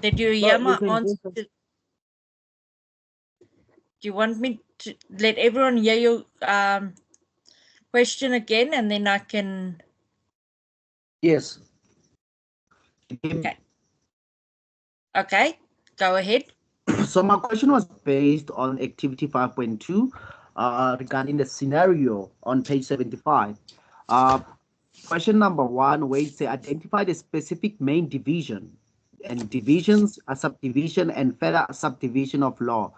Did you hear my answer? Do you want me to let everyone hear your question again, and then I can? Yes. Okay. Okay, go ahead. So my question was based on activity 5.2 regarding the scenario on page 75. Uh, Question number one, where it say identify the specific main division and divisions, a subdivision and further subdivision of law.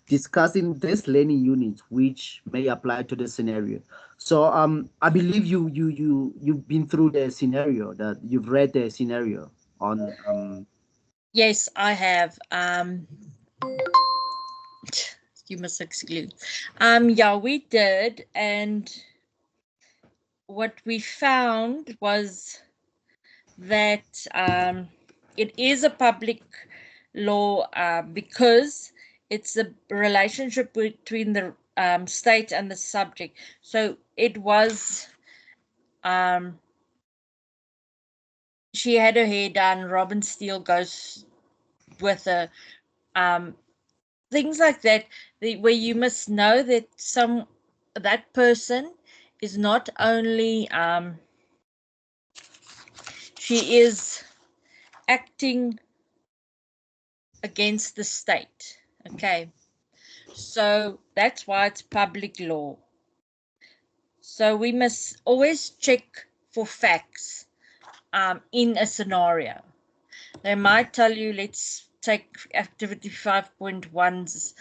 Discussing this learning unit which may apply to the scenario. So I believe you've been through the scenario, that you've read the scenario on Yes, I have. You must exclude. Yeah, we did, and what we found was that it is a public law because it's a relationship between the state and the subject. So it was, she had her hair done, Robin Steele goes with her, things like that, where you must know that that person is not only she is acting against the state. Okay, so that's why it's public law. So we must always check for facts in a scenario. They might tell you, let's take activity 5.1's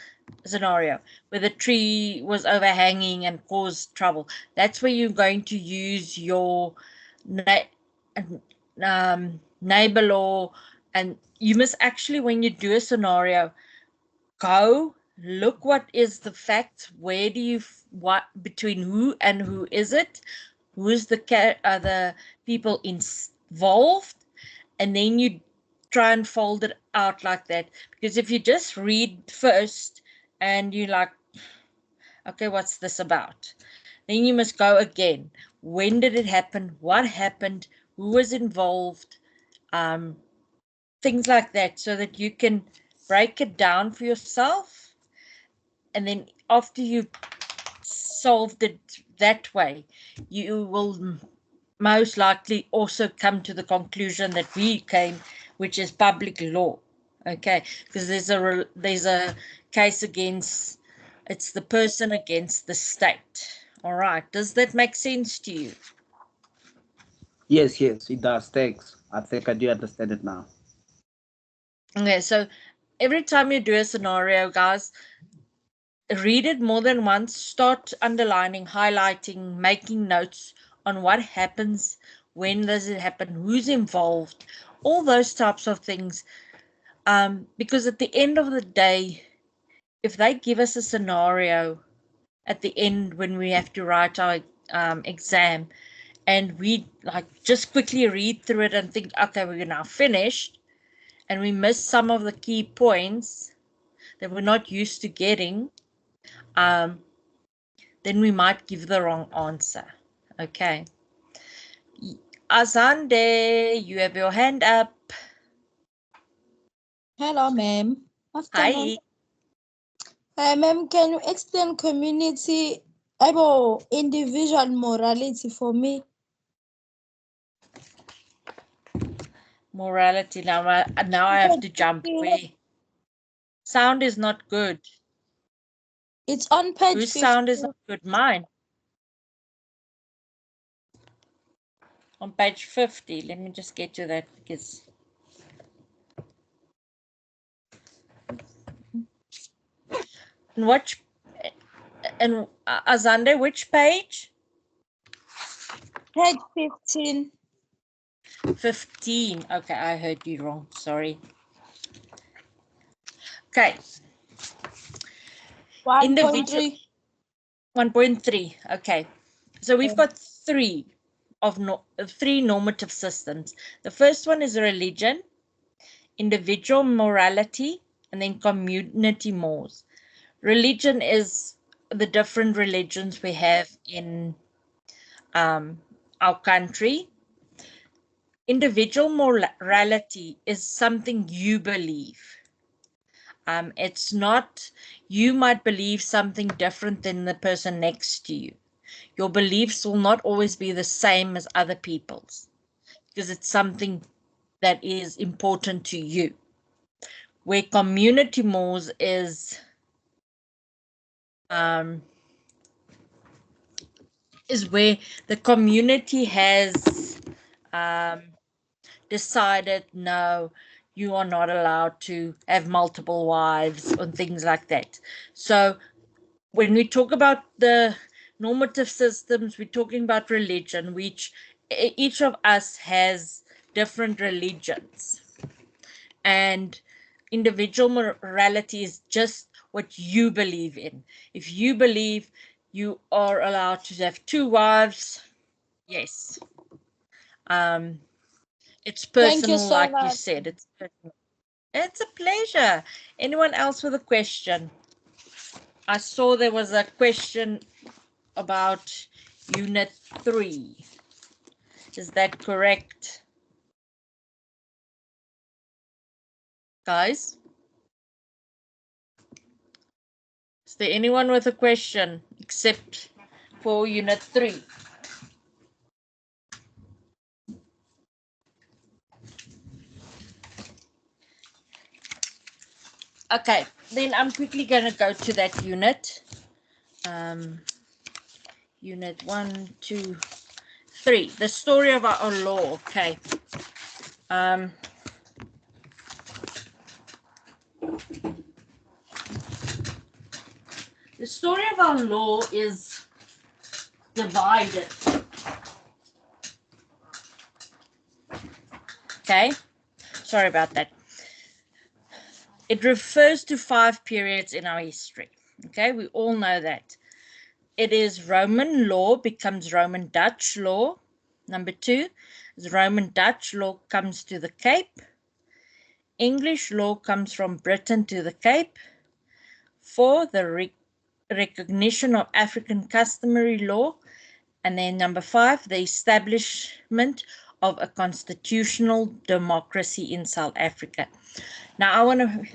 scenario where the tree was overhanging and caused trouble. That's where you're going to use your neighbor law, and you must actually, when you do a scenario, go look what is the facts, where do you what between who and who is it, who is the people involved, and then you try and fold it out like that. Because if you just read first and you like, okay, what's this about, then you must go again. When did it happen? What happened? Who was involved? Things like that, so that you can break it down for yourself. And then after you've solved it that way, you will most likely also come to the conclusion that we came, which is public law. Okay, because there's a case against, it's the person against the state. All right, does that make sense to you? yes, yes, it does. Thanks. I think I do understand it now. Okay, so every time you do a scenario, guys, read it more than once, start underlining, highlighting, making notes on what happens, when does it happen, who's involved, all those types of things. Because at the end of the day, if they give us a scenario at the end when we have to write our exam, and we like just quickly read through it and think, okay, we're now finished, and we miss some of the key points that we're not used to getting, then we might give the wrong answer. Okay. Azande, you have your hand up. Hello, ma'am. Hi. Ma'am, can you explain community, individual morality for me? Morality. Now I have to jump away. Sound is not good. It's on page Whose 50. sound is not good? Mine. On page 50. Let me just get to that because. And which, and Azande, which page? Page 15. 15. Okay, I heard you wrong. Sorry. Okay. 1.3. 1.3. Okay. So we've got three normative systems. The first one is religion, individual morality, and then community mores. Religion is the different religions we have in our country. individual morality is something you believe. It's not, you might believe something different than the person next to you. Your beliefs will not always be the same as other people's because it's something that is important to you. Where community mores is where the community has decided, no, you are not allowed to have multiple wives and things like that. So when we talk about the normative systems, we're talking about religion, which each of us has different religions. And individual morality is just what you believe in. If you believe you are allowed to have 2 wives, yes. It's Thank you personal, so like you much. said. It's personal. It's a pleasure. Anyone else with a question? I saw there was a question about Unit 3. Is that correct? Guys? Is there anyone with a question except for Unit 3? Okay, then I'm quickly going to go to that unit. Unit 1, 2, 3. The story of our law. Okay. The story of our law is divided. Okay. Sorry about that. It refers to 5 periods in our history. Okay, we all know that. It is Roman law becomes Roman Dutch law. Number 2 is Roman Dutch law comes to the Cape. English law comes from Britain to the Cape. 4, the recognition of African customary law. And then number 5, the establishment of a constitutional democracy in South Africa. Now I want to,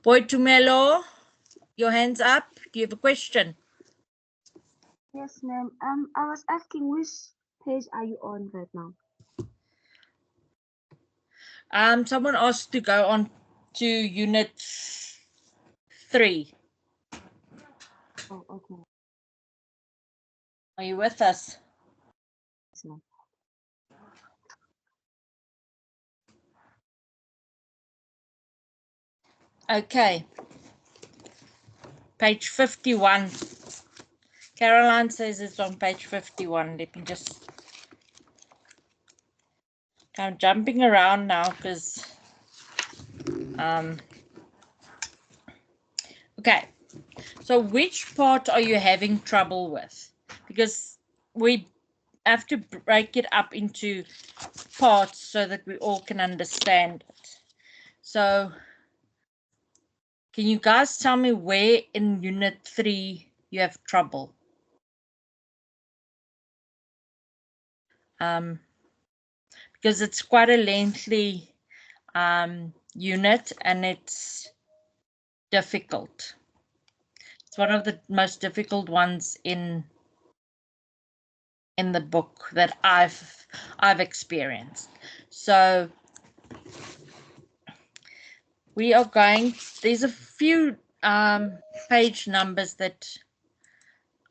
Boitumelo, your hands up. Do you have a question? Yes, ma'am. I was asking which page are you on right now? Someone asked to go on to Unit 3. Oh, okay. Are you with us? Yes, ma'am. Okay. Page 51. Caroline says it's on page 51. Let me just... I'm jumping around now because... Okay. So which part are you having trouble with? Because we have to break it up into parts so that we all can understand it. So can you guys tell me where in Unit 3 you have trouble? Because it's quite a lengthy unit and it's difficult. It's one of the most difficult ones in the book that I've experienced. So we are going, there's a few page numbers that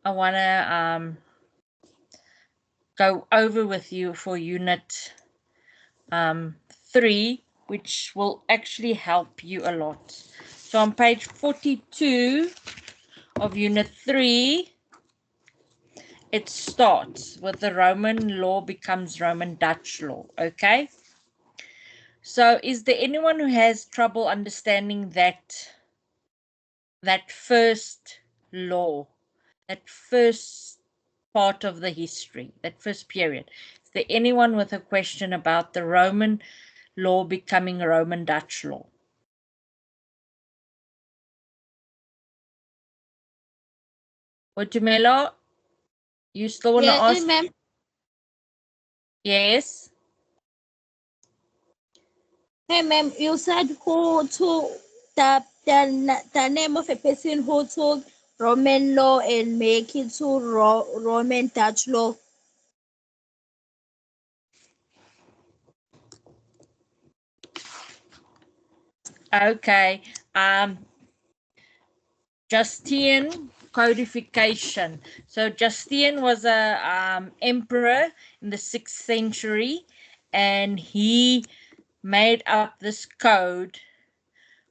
I want to go over with you for Unit 3, which will actually help you a lot. So on page 42 of Unit 3, it starts with the Roman law becomes Roman Dutch law, okay? So is there anyone who has trouble understanding that first law, that first part of the history, that first period? Is there anyone with a question about the Roman law becoming Roman Dutch law? Boitumelo, you still want to ask? Ma'am. Yes. Hey, ma'am, you said who took the name of a person who took Roman law and make it to Roman Dutch law. Okay. Justinian codification. So Justinian was a emperor in the 6th century, and he made up this code,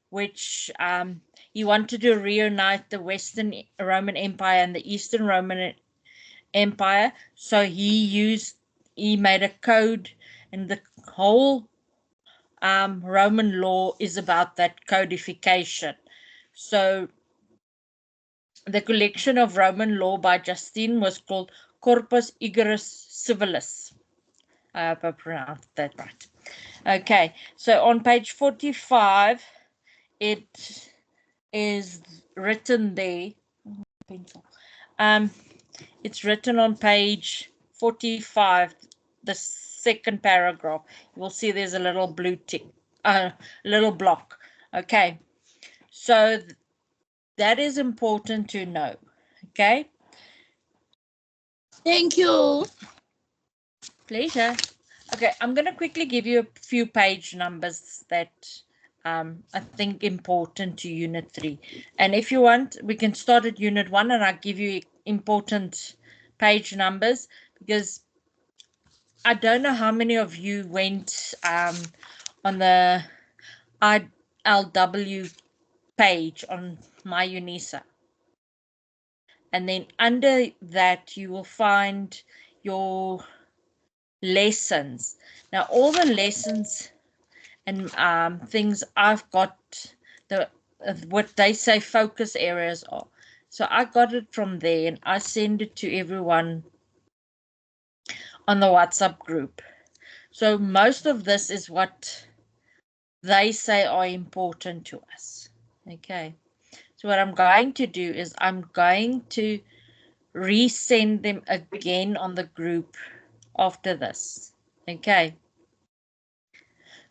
which he wanted to reunite the Western Roman Empire and the Eastern Roman Empire. So he made a code, and the whole Roman law is about that codification. So the collection of Roman law by Justine was called Corpus Iuris Civilis. I hope I pronounced that right. Okay, so on page 45, it is written there. Pencil. It's written on page 45, the second paragraph. You will see there's a little blue tick, little block. Okay, so that is important to know. Okay. Thank you. Pleasure. Okay, I'm going to quickly give you a few page numbers that I think important to Unit 3. And if you want, we can start at Unit 1 and I'll give you important page numbers, because I don't know how many of you went on the ILW page on My UNISA. And then under that, you will find your lessons. Now, all the lessons and things I've got, the what they say focus areas are. So I got it from there and I send it to everyone on the WhatsApp group. So most of this is what they say are important to us. Okay. So what I'm going to do is I'm going to resend them again on the group after this. Okay.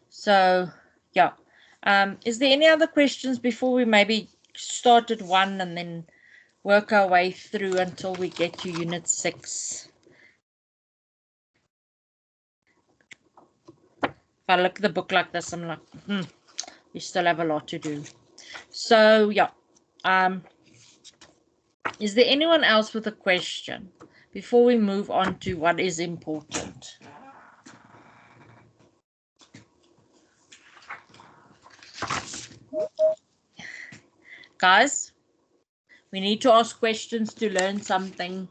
So yeah. Is there any other questions before we maybe start at 1 and then work our way through until we get to Unit 6? If I look at the book like this, I'm like, we still have a lot to do. So yeah. Is there anyone else with a question before we move on to what is important? Guys, we need to ask questions to learn something.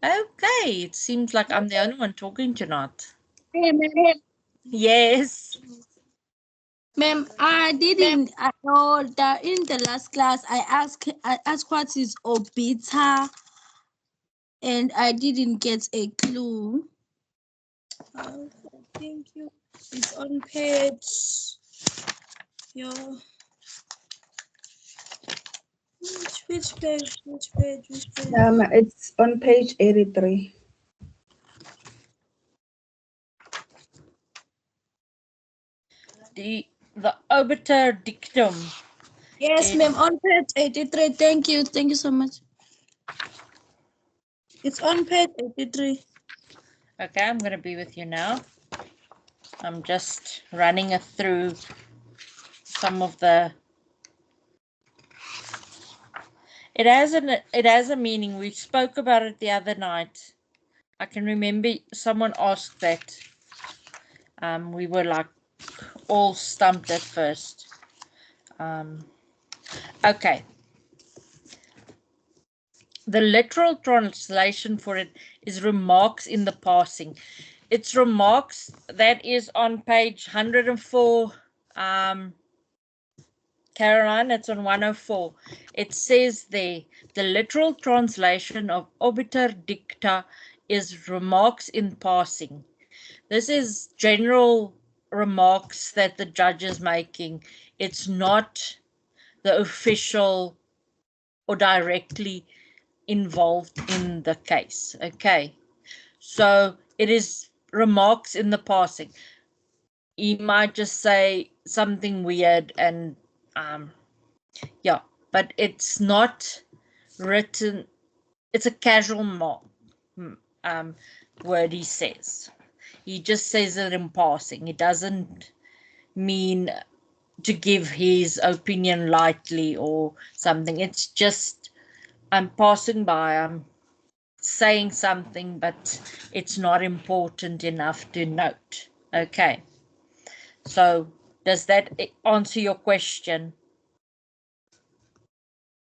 Okay, it seems like I'm the only one talking tonight. Hey, ma'am. Yes. Ma'am, I didn't know that in the last class I asked what is obita, and I didn't get a clue. Thank you. It's on page. Yeah. Which page? Which page? Which page? It's on page 83. The obiter dictum. Yes, ma'am. On page 83. Thank you. Thank you so much. It's on page 83. Okay, I'm going to be with you now. I'm just running it through some of the. It has a meaning. We spoke about it the other night. I can remember someone asked that. We were like all stumped at first. Okay. The literal translation for it is remarks in the passing. It's remarks that is on page 104. Caroline, it's on 104. It says there, the literal translation of obiter dicta is remarks in passing. This is general remarks that the judge is making. It's not the official or directly involved in the case. Okay, so it is remarks in the passing. He might just say something weird and yeah, but it's not written. It's a casual word he says. He just says it in passing. It doesn't mean to give his opinion lightly or something. It's just, I'm passing by, I'm saying something, but it's not important enough to note. Okay. So does that answer your question?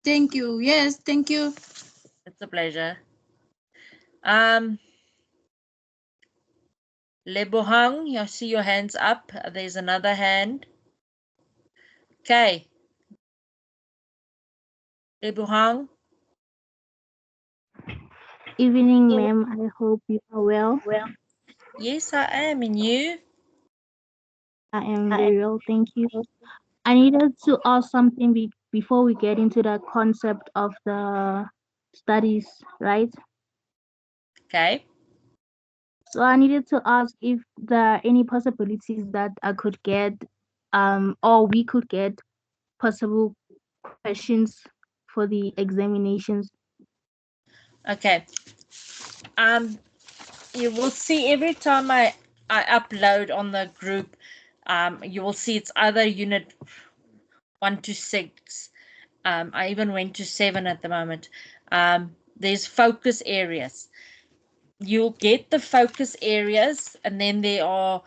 Thank you. Yes, thank you. It's a pleasure. Lebohang, I see your hands up. There's another hand. Okay. Lebohang. Evening, ma'am. I hope you are well. Yes, I am. And you? I am very well, thank you. I needed to ask something before we get into the concept of the studies, right? Okay. So I needed to ask if there are any possibilities that I could get, or we could get possible questions for the examinations. Okay. You will see every time I upload on the group, you will see it's either unit 1 to 6. I even went to 7 at the moment. There's focus areas. You'll get the focus areas, and then there are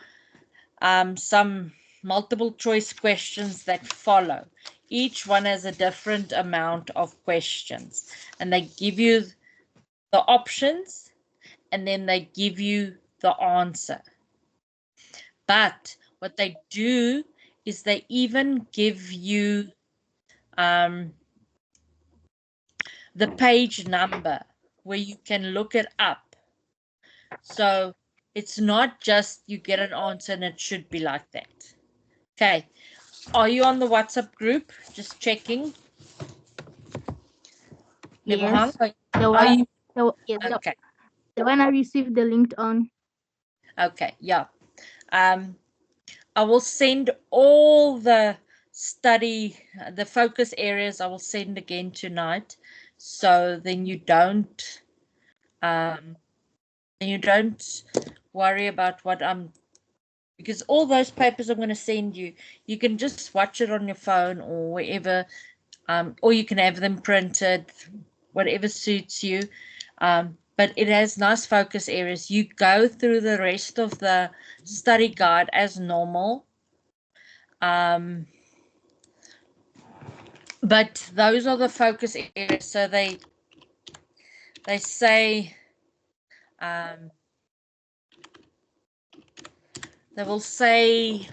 some multiple choice questions that follow. Each one has a different amount of questions, and they give you the options, and then they give you the answer. But what they do is they even give you the page number where you can look it up. So it's not just you get an answer and it should be like that. Okay. Are you on the WhatsApp group? Just checking. Yes. Are you? Yes, Okay. the one I received the link on. Okay. Yeah. I will send all the the focus areas. I will send again tonight, so then you don't worry about what because all those papers I'm going to send you, you can just watch it on your phone or wherever, or you can have them printed, whatever suits you. But it has nice focus areas. You go through the rest of the study guide as normal. But those are the focus areas. So they say they will say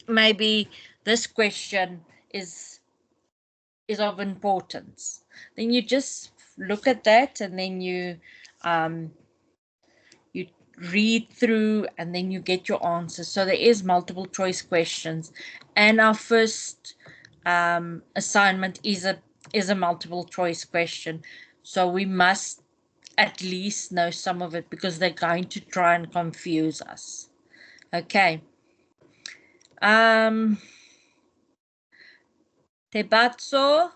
maybe this question is of importance. Then you just look at that, and then you read through, and then you get your answers. So there is multiple choice questions, and our first assignment is a multiple choice question. So we must at least know some of it, because they're going to try and confuse us. Okay. Tebatso.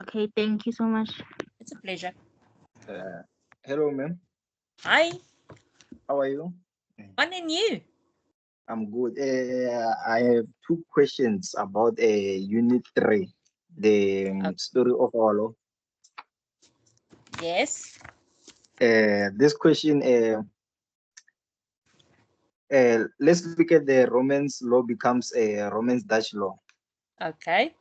Okay, thank you so much. It's a pleasure. Hello, ma'am. Hi. How are you? Fine, and you? I'm good. I have two questions about Unit 3, the story of our law. Yes. This question, let's look at the Romance law becomes a Romance Dutch law. Okay.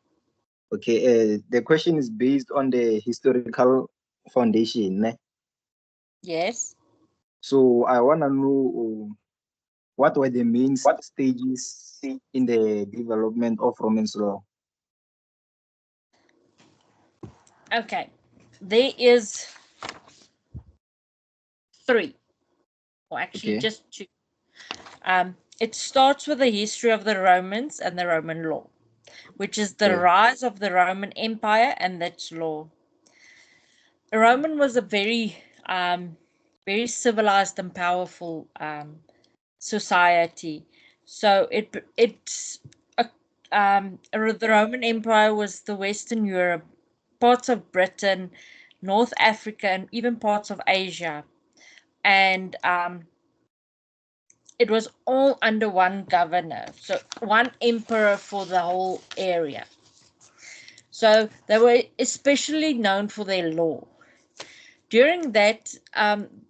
Okay. The question is based on the historical foundation. Ne? Yes. So I want to know what were the main stages in the development of Romance law. Okay. There is 3, or actually just 2. It starts with the history of the Romans and the Roman law, which is the rise of the Roman Empire and its law. Roman was a very very civilized and powerful society. So the Roman Empire was the Western Europe, parts of Britain, North Africa, and even parts of Asia. And it was all under one governor, so one emperor for the whole area. So they were especially known for their law. During that,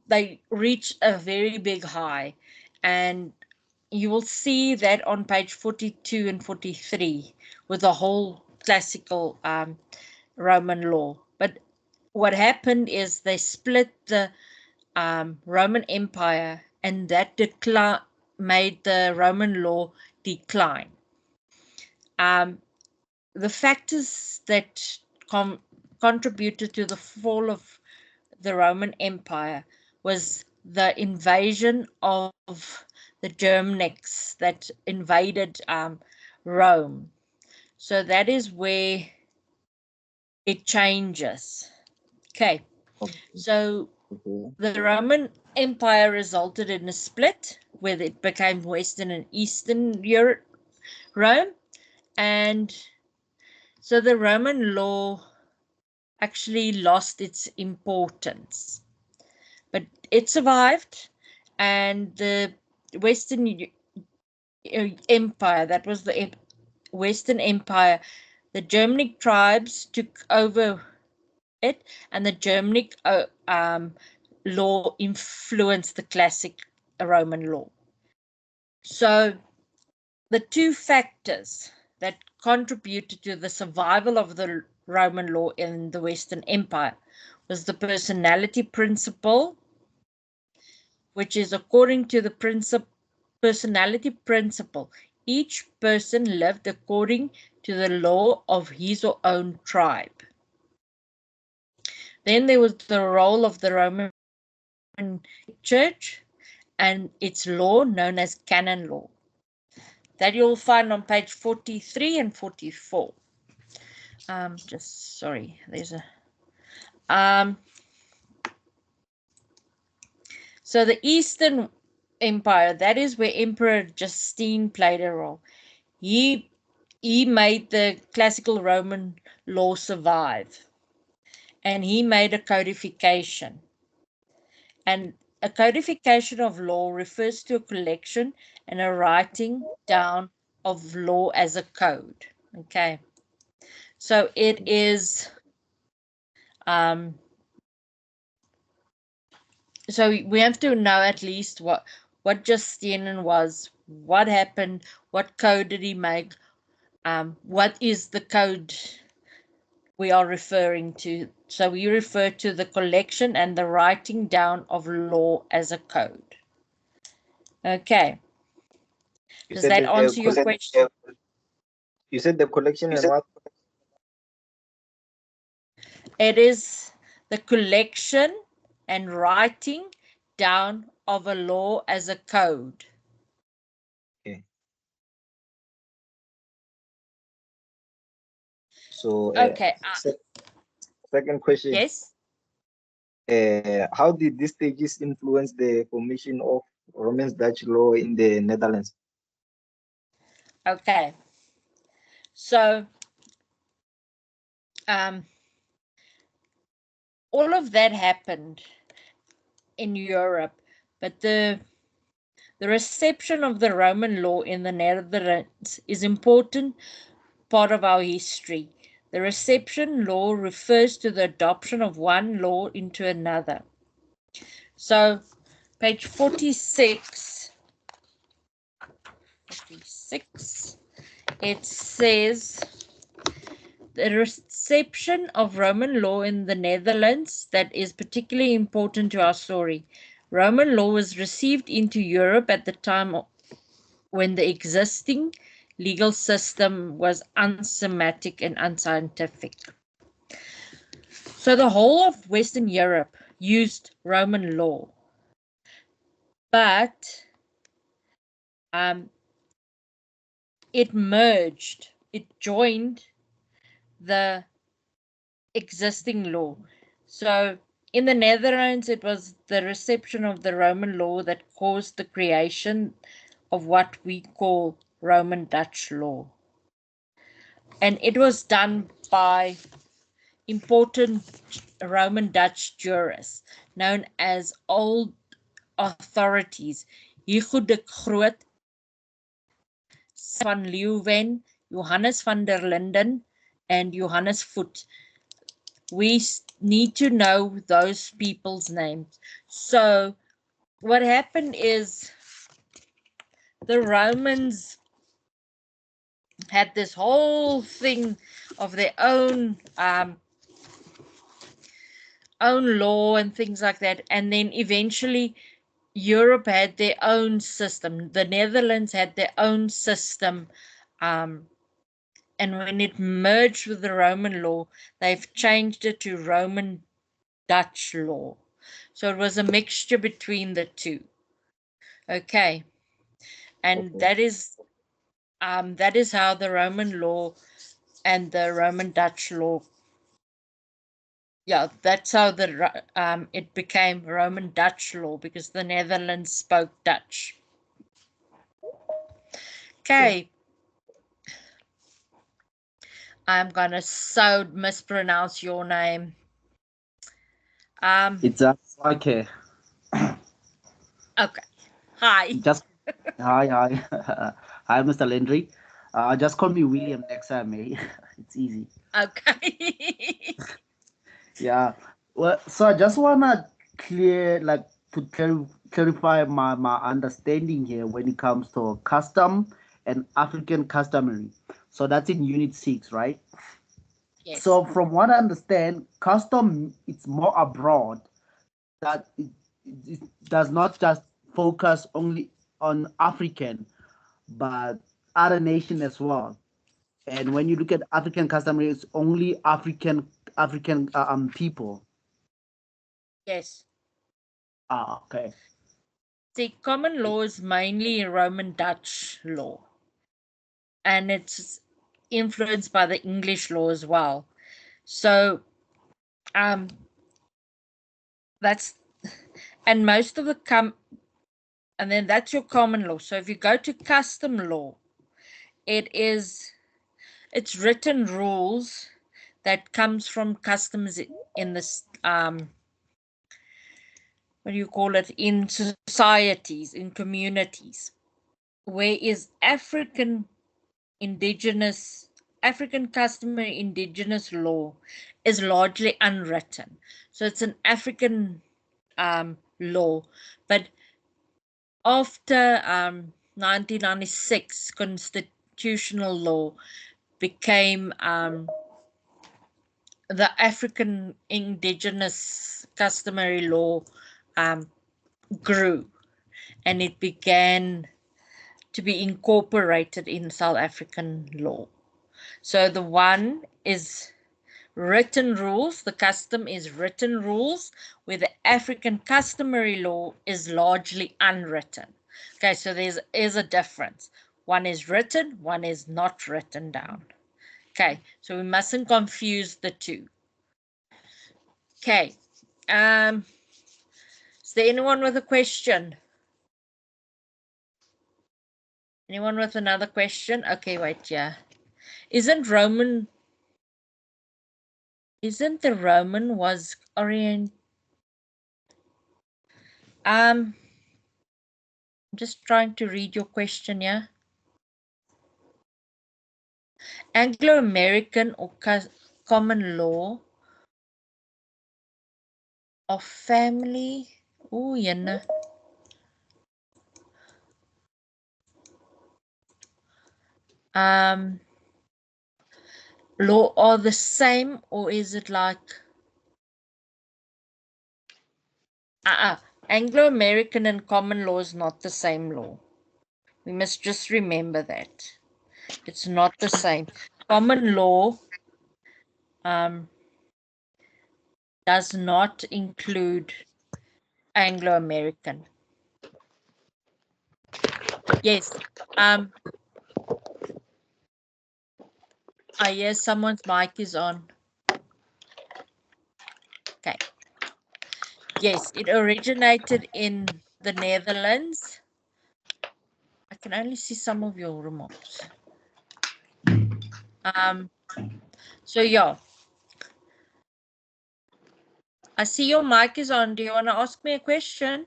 they reached a very big high, and you will see that on page 42 and 43 with the whole classical Roman law. But what happened is they split the Roman Empire, and that made the Roman law decline. The factors that contributed to the fall of the Roman Empire was the invasion of the Germanics that invaded Rome. So that is where it changes. Okay. So the Roman Empire resulted in a split where it became Western and Eastern Europe, Rome. And so the Roman law actually lost its importance. But it survived, and the Western Empire, that was the Western Empire, the Germanic tribes took over it, and the Germanic law influenced the classic Roman law. So the two factors that contributed to the survival of the Roman law in the Western Empire was the personality principle, which is according to the personality principle. Each person lived according to the law of his or own tribe. Then there was the role of the Roman Church and its law known as canon law. That you'll find on page 43 and 44. So the Eastern Empire, that is where Emperor Justine played a role. He made the classical Roman law survive, and he made a codification. And a codification of law refers to a collection and a writing down of law as a code. Okay, so it is so we have to know at least what Justinian was, what happened, what code did he make, what is the code we are referring to. So we refer to the collection and the writing down of law as a code. Okay. Does that answer your question? You said the collection and what? It is the collection and writing down of a law as a code. Okay. So okay. Second question. Yes. How did these stages influence the formation of Romance-Dutch law in the Netherlands? Okay. So all of that happened in Europe, but the reception of the Roman law in the Netherlands is important part of our history. The reception law refers to the adoption of one law into another. So page 46, it says the reception of Roman law in the Netherlands that is particularly important to our story. Roman law was received into Europe at the time when the existing legal system was unsystematic and unscientific. So the whole of Western Europe used Roman law, but it joined the existing law. So in the Netherlands, it was the reception of the Roman law that caused the creation of what we call Roman Dutch law. And it was done by important Roman Dutch jurists known as old authorities, Hugo de Groot, van Leeuwen, Johannes van der Linden, and Johannes Voet. We need to know those people's names. So what happened is the Romans had this whole thing of their own law and things like that, and then eventually Europe had their own system. The Netherlands had their own system, and when it merged with the Roman law, they've changed it to Roman Dutch law. So it was a mixture between the two. Okay, and that is how the Roman law and the Roman Dutch law. Yeah, that's how it became Roman Dutch law, because the Netherlands spoke Dutch. Okay. I'm gonna so mispronounce your name. It's okay. Okay. Hi. Just hi. Hi, Mr. Landry. Just call me William next time, eh? It's easy. Okay. Yeah. Well, so I just wanna clarify my understanding here when it comes to custom and African customary. So that's in Unit 6, right? Yes. So from what I understand, custom it's more abroad, that it does not just focus only on African, but other nation as well. And when you look at African customary, it's only African people. Yes. Okay. The common law is mainly Roman Dutch law, and it's influenced by the English law as well. So, that's, and most of the and then that's your common law. So if you go to custom law, it's written rules that comes from customs in this what do you call it, in societies, in communities, whereas African customary indigenous law is largely unwritten. So it's an African law, but after 1996, constitutional law became the African indigenous customary law grew, and it began to be incorporated in South African law. So the one is written rules, the custom is written rules, where the African customary law is largely unwritten. Okay, so there is a difference. One is written, one is not written down. Okay, so we mustn't confuse the two. Okay, is there anyone with a question? Anyone with another question? Okay, wait, yeah. Isn't the Roman was Orient? I'm just trying to read your question, yeah. Anglo-American or common law of family? Oh, yeah. Law are the same, or is it like Anglo-American and common law is not the same law. We must just remember that. It's not the same. Common law does not include Anglo-American. Yes. Yes, someone's mic is on. Okay. Yes, it originated in the Netherlands. I can only see some of your remarks. So yeah. I see your mic is on. Do you want to ask me a question?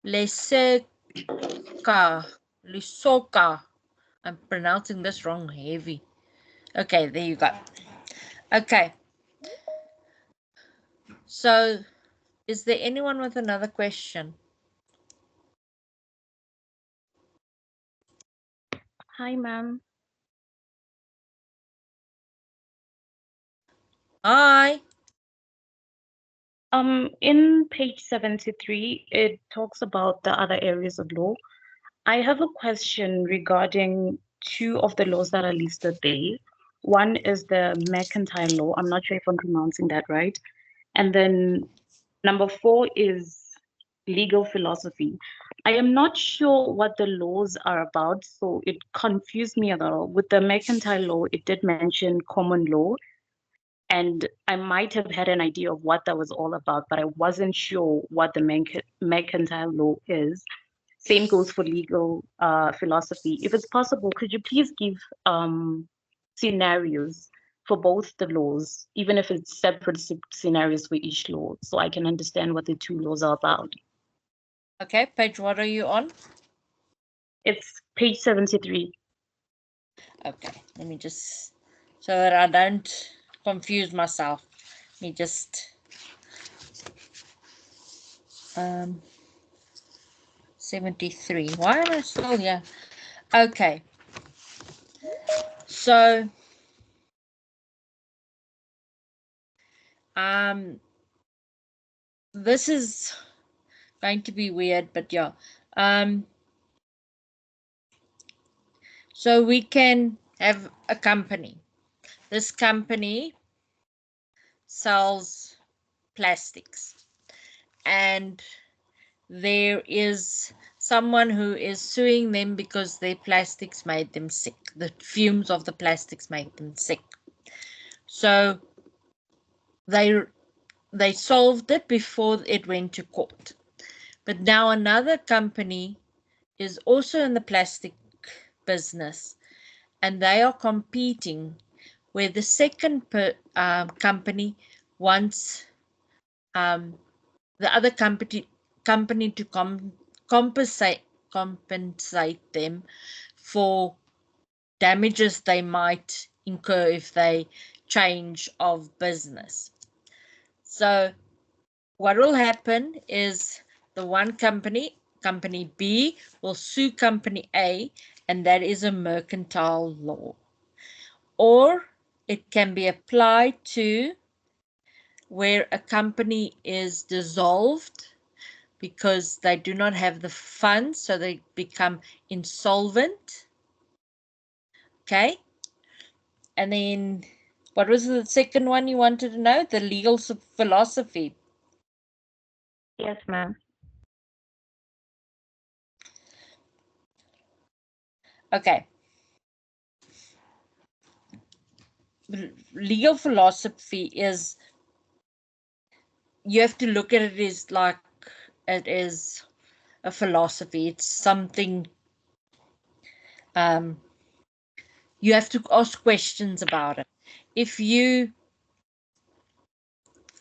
Lesoka. I'm pronouncing this wrong, heavy. Okay, there you go. Okay. So, is there anyone with another question? Hi, ma'am. Hi. In page 73, it talks about the other areas of law. I have a question regarding two of the laws that are listed there. One is the mercantile law. I'm not sure if I'm pronouncing that right. And then number 4 is legal philosophy. I am not sure what the laws are about, so it confused me a little. With the mercantile law, it did mention common law, and I might have had an idea of what that was all about, but I wasn't sure what the mercantile law is. Same goes for legal philosophy. If it's possible, could you please give scenarios for both the laws, even if it's separate scenarios for each law, so I can understand what the two laws are about? Okay, page what are you on? It's page 73. Okay, let me just, so that I don't confuse myself. Let me just, 73. Why am I still here? Okay. So, this is going to be weird, but yeah. So we can have a company. This company sells plastics, and there is someone who is suing them because their plastics made them sick. The fumes of the plastics made them sick. So they solved it before it went to court. But now another company is also in the plastic business, and they are competing, where the second company wants the other company to compensate them for damages they might incur if they change of business. So what will happen is the one company B, will sue company A, and that is a mercantile law. Or it can be applied to where a company is dissolved because they do not have the funds, so they become insolvent. Okay. And then what was the second one you wanted to know? The legal philosophy. Yes, ma'am. Okay. Legal philosophy is, you have to look at it as like it is a philosophy. It's something you have to ask questions about it. If we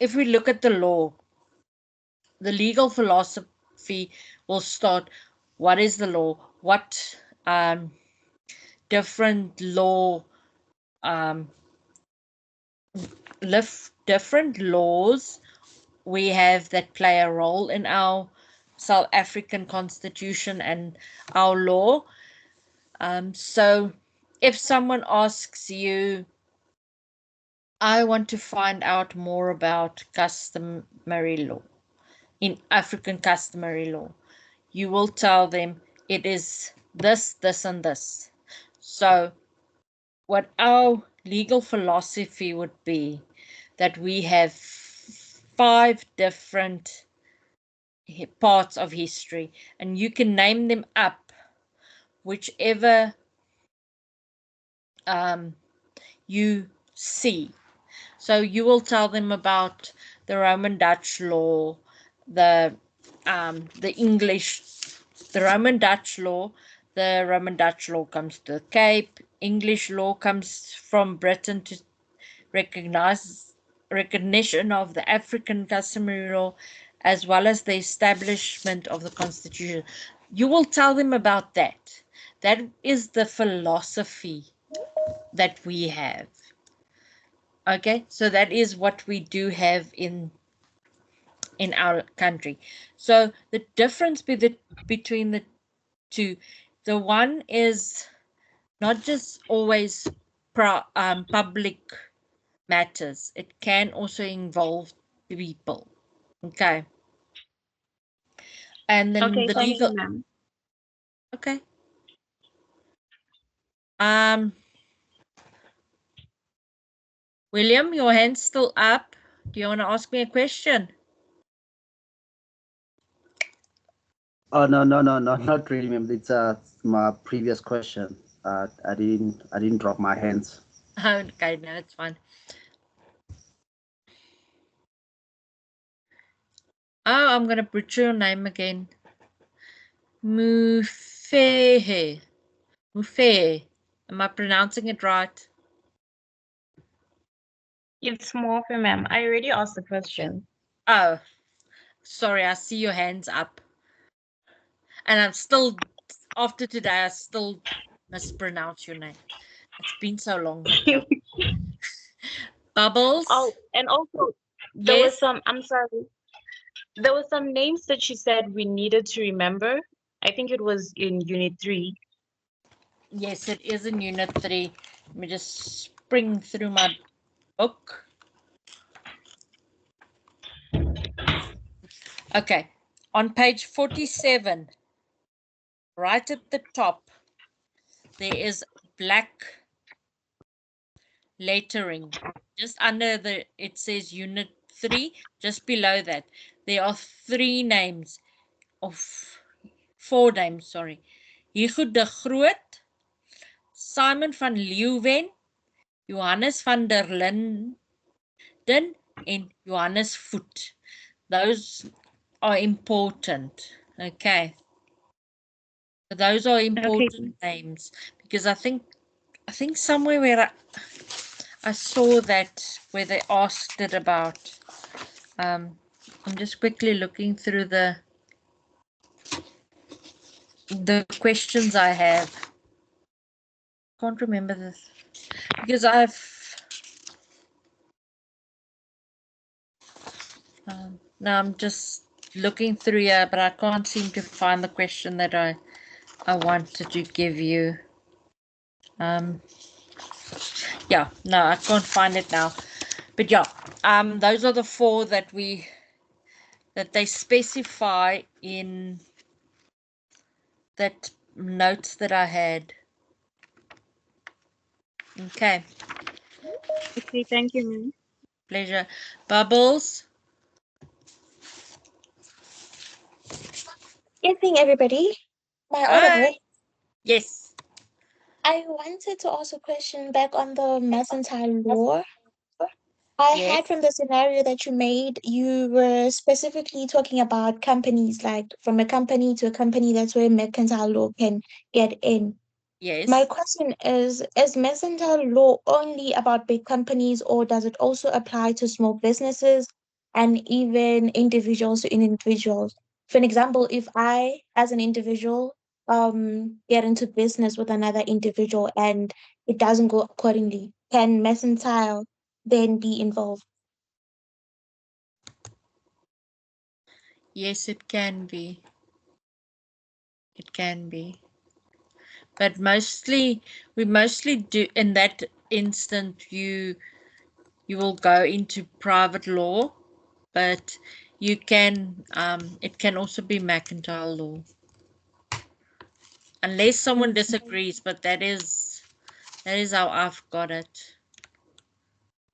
look at the law, the legal philosophy will start, what is the law? What different law different laws we have that play a role in our South African constitution and our law. So if someone asks you, I want to find out more about customary law, in African customary law, you will tell them it is this, this, and this. So what our legal philosophy would be, that we have 5 different parts of history, and you can name them up whichever you see. So you will tell them about the Roman Dutch law, the English, the Roman Dutch law. The Roman Dutch law comes to the Cape. English law comes from Britain to recognition of the African customary law, as well as the establishment of the Constitution. You will tell them about that. That is the philosophy that we have. Okay, so that is what we do have in our country. So the difference between the two, the one is not just always public matters. It can also involve people. Okay. And then Okay, the thank you, legal. ma'am. Okay. William, your hand's still up. Do you want to ask me a question? Oh no, not really, ma'am. It's my previous question. I didn't drop my hands. Okay, no, it's fine. Oh, I'm gonna butcher your name again. Mufehe. Mufehe. Am I pronouncing it right? It's more for ma'am. I already asked the question. Oh, sorry, I see your hands up. And I'm still, after today, I still mispronounce your name. It's been so long. Bubbles? Oh, and also there Yes? was some, I'm sorry, there were some names that she said we needed to remember. I think it was in Unit 3. Yes, it is in Unit 3. Let me just spring through my book. Okay, on page 47, right at the top, there is black lettering. Just under it says Unit 3, just below that, there are 4 names, sorry. Hugo de Groot, Simon van Leeuwen, Johannes van der Linden, and Johannes Voet. Those are important. Okay. Those are important names, because I think somewhere where I saw that where they asked it about. I'm just quickly looking through the questions I have. Can't remember this because now I'm just looking through here, but I can't seem to find the question that I wanted to give you. Yeah, no, I can't find it now. But yeah, those are the 4 that they specify in that notes that I had. Okay. Okay, thank you, ma'am. Pleasure. Bubbles? Evening, everybody. Am I audible? Yes. I wanted to ask a question back on the mercantile law. I had from the scenario that you made, you were specifically talking about companies, like from a company to a company, that's where mercantile law can get in. Yes. My question is mercantile law only about big companies, or does it also apply to small businesses and even individuals to individuals? For an example, if I, as an individual, get into business with another individual and it doesn't go accordingly, can mercantile then be involved? Yes, it can be. It can be. But we mostly do, in that instant, you will go into private law, but you can, it can also be mercantile law. Unless someone disagrees, but that is how I've got it.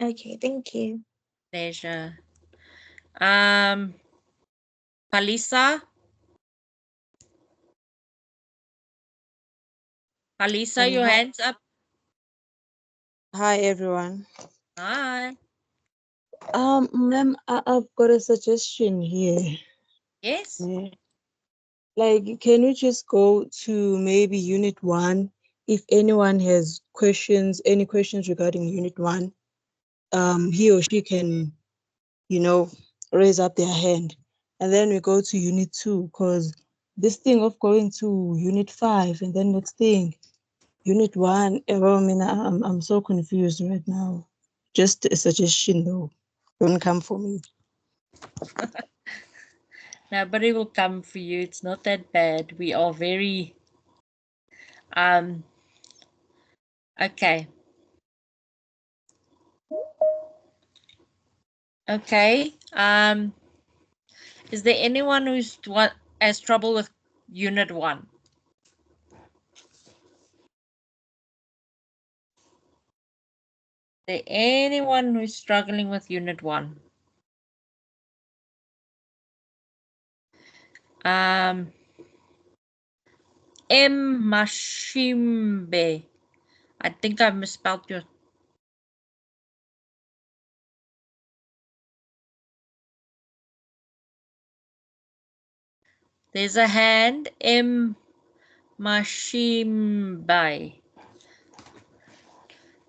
Okay, thank you. Pleasure. Palisa? Alisa, your hands up. Hi everyone. Hi. Ma'am, I've got a suggestion here. Yes. Yeah. Like, can you just go to maybe Unit 1? If anyone has questions, any questions regarding Unit 1, he or she can, raise up their hand. And then we go to Unit 2, because this thing of going to Unit 5 and then next thing, Unit 1, I mean, I'm so confused right now. Just a suggestion though. Don't come for me. Nobody will come for you. It's not that bad. We are very okay. Okay. Is there anyone who's has trouble with Unit 1? Is there anyone who's struggling with Unit 1? M. Mashimbe. I think I misspelled your. There's a hand. M. Mashimbe.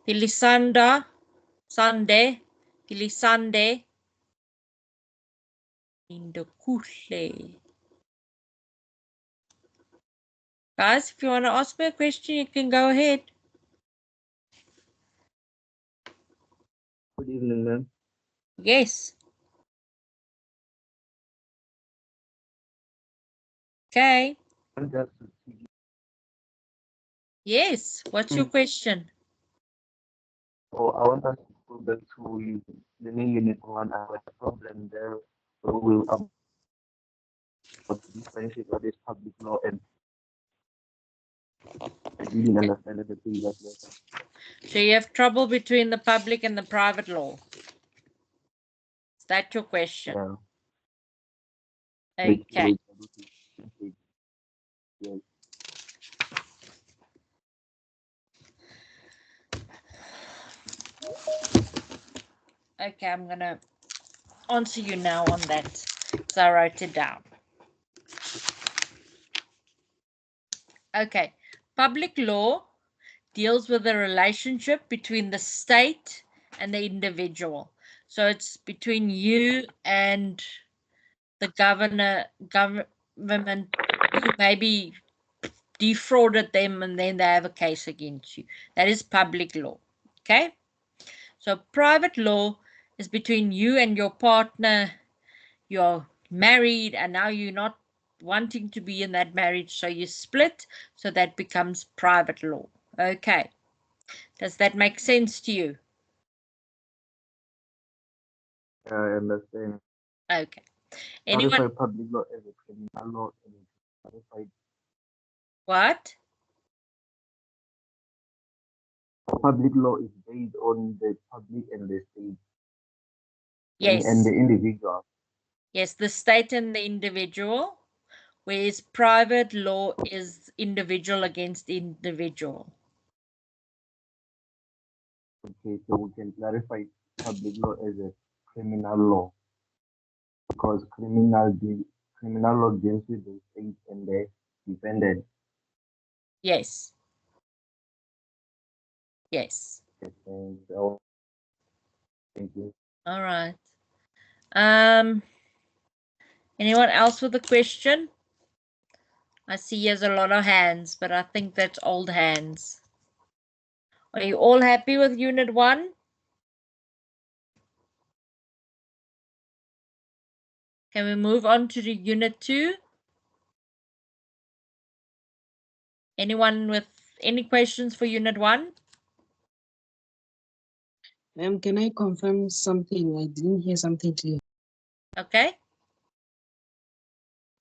Pilisanda. Sunday. Pilisande. Indokule. Guys, if you want to ask me a question, you can go ahead. Good evening, ma'am. Yes. Okay. Yes. What's your question? So I want us to go back to the main Unit 1. I had a problem there. So we'll differentiate what is public law and I didn't understand the previous lesson. So you have trouble between the public and the private law. Is that your question? Yeah. Okay. Yes. Okay, I'm going to answer you now on that. So I wrote it down. Okay. Public law deals with the relationship between the state and the individual. So it's between you and the government who maybe defrauded them and then they have a case against you. That is public law. Okay? So private law is between you and your partner. You're married and now you're not wanting to be in that marriage, so you split, so that becomes private law. Okay. Does that make sense to you? I understand. Okay. Anyone? Clarify public law as a criminal law and clarify. What? Public law is based on the public and the state. Yes. And the individual. Yes, the state and the individual, whereas private law is individual against individual. Okay, so we can clarify public law as a criminal law because criminal law deals with the state and the defendant. Yes. Yes. So, thank you. All right. Anyone else with a question? I see there's a lot of hands, but I think that's old hands. Are you all happy with Unit 1? Can we move on to the Unit 2? Anyone with any questions for Unit 1? Ma'am, can I confirm something? I didn't hear something clear. Okay.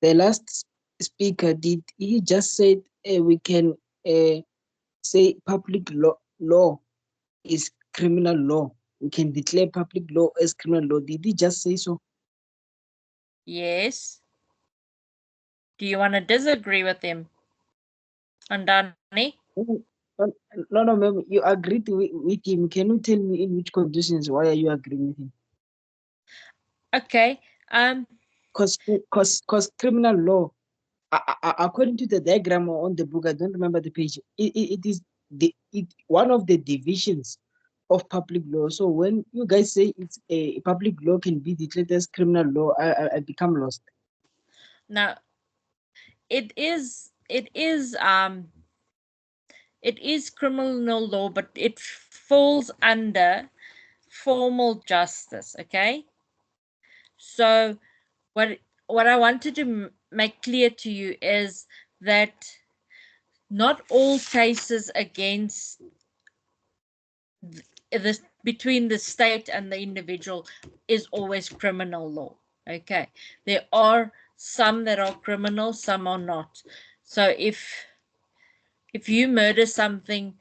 The last speaker, did he just said we can say public law is criminal law? We can declare public law as criminal law. Did he just say so? Yes. Do you want to disagree with him? Andani? No, ma'am. You agreed with him. Can you tell me in which conditions? Why are you agreeing with him? Okay. Cause criminal law, according to the diagram on the book, I don't remember the page. It is one of the divisions of public law. So when you guys say it's a public law can be declared as criminal law, I become lost. Now, it is criminal law, but it falls under formal justice. Okay. So what I wanted to make clear to you is that not all cases against the between the state and the individual is always criminal law. Okay, there are some that are criminal, some are not. So if you murder someone,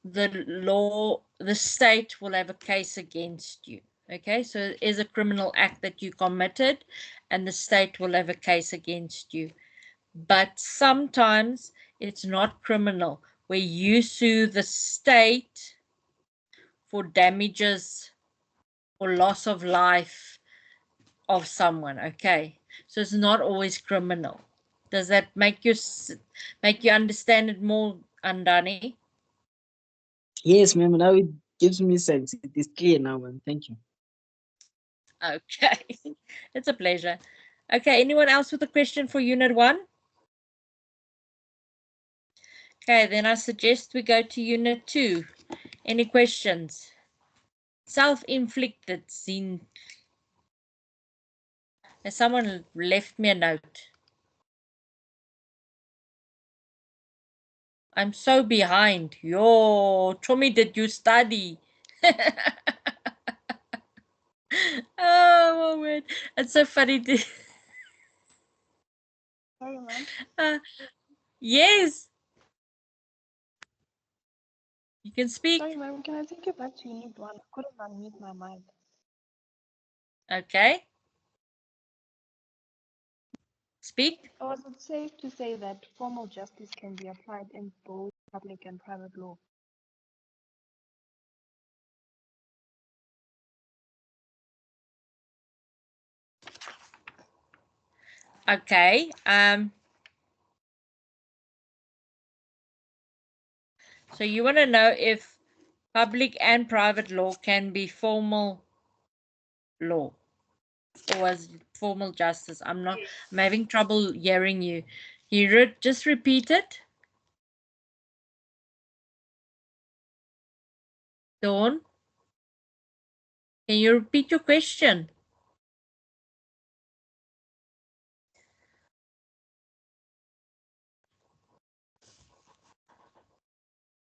the state will have a case against you. Okay, so it is a criminal act that you committed, and the state will have a case against you. But sometimes it's not criminal, where you sue the state for damages or loss of life of someone. Okay, so it's not always criminal. Does that make you understand it more, Andani? Yes, ma'am. Now it gives me sense. It is clear now, ma'am. Thank you. Okay, it's a pleasure. Okay, anyone else with a question for Unit 1? Okay, then I suggest we go to Unit 2. Any questions? Self-inflicted sin. Someone left me a note. I'm so behind. Yo, Tommy, did you study? Oh, my word. It's so funny. Sorry, ma'am. Yes. You can speak. Sorry, ma'am. Can I take you back to Unit 1? I couldn't unmute my mic. Okay. Speak. Was it safe to say that formal justice can be applied in both public and private law? Okay. So you want to know if public and private law can be formal law, or was it formal justice? I'm having trouble hearing you. Just repeat it. Dawn, can you repeat your question?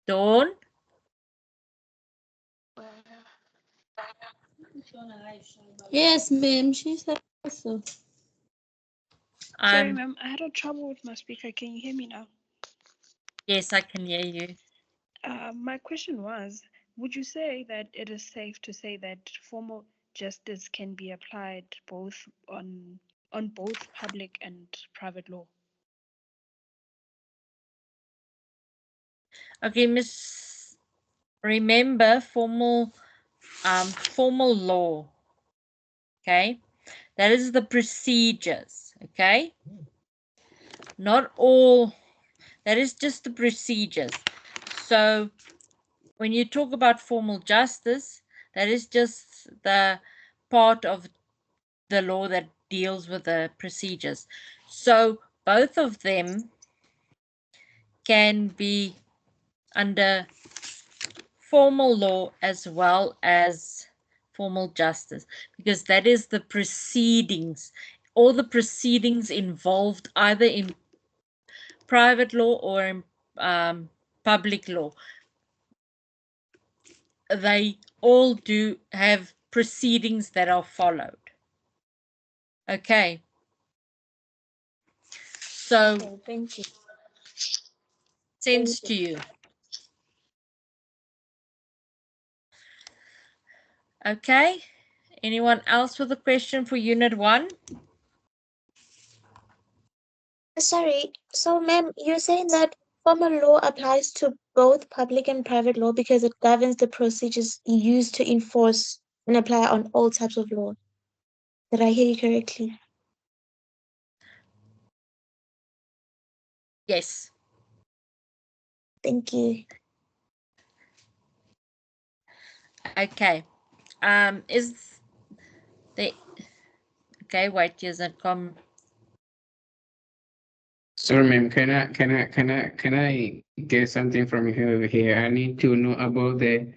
Dawn? Yes, ma'am. She said so. Sorry, ma'am. I had a trouble with my speaker. Can you hear me now? Yes, I can hear you. My question was, would you say that it is safe to say that formal justice can be applied both on both public and private law? Okay, Miss. Remember formal law. Okay, that is the procedures. Okay, not all. That is just the procedures. So when you talk about formal justice, that is just the part of the law that deals with the procedures. So both of them can be under formal law as well as formal justice, because that is the proceedings. All the proceedings involved either in private law or in public law. They all do have proceedings that are followed. Okay. So, okay, thank you. Sense to you. Okay. Anyone else with a question for Unit 1? Sorry, so ma'am, you're saying that Formal law applies to both public and private law because it governs the procedures used to enforce and apply on all types of law. Did I hear you correctly? Yes. Thank you. Okay. Is the okay? Wait, here's a Sorry, ma'am. Can I get something from you here? I need to know about the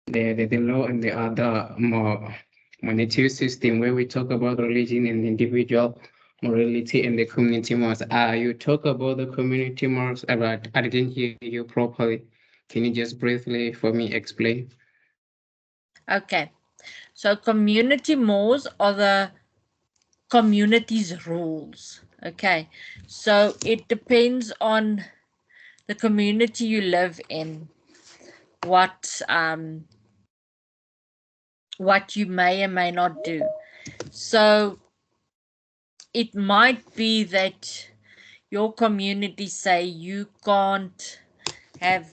law and the other more monetary system where we talk about religion and individual morality and the community morals. You talk about the community morals, but I didn't hear you properly. Can you just briefly for me explain? Okay. So community mores are the community's rules. Okay. So it depends on the community you live in, what you may or may not do. So it might be that your community say you can't have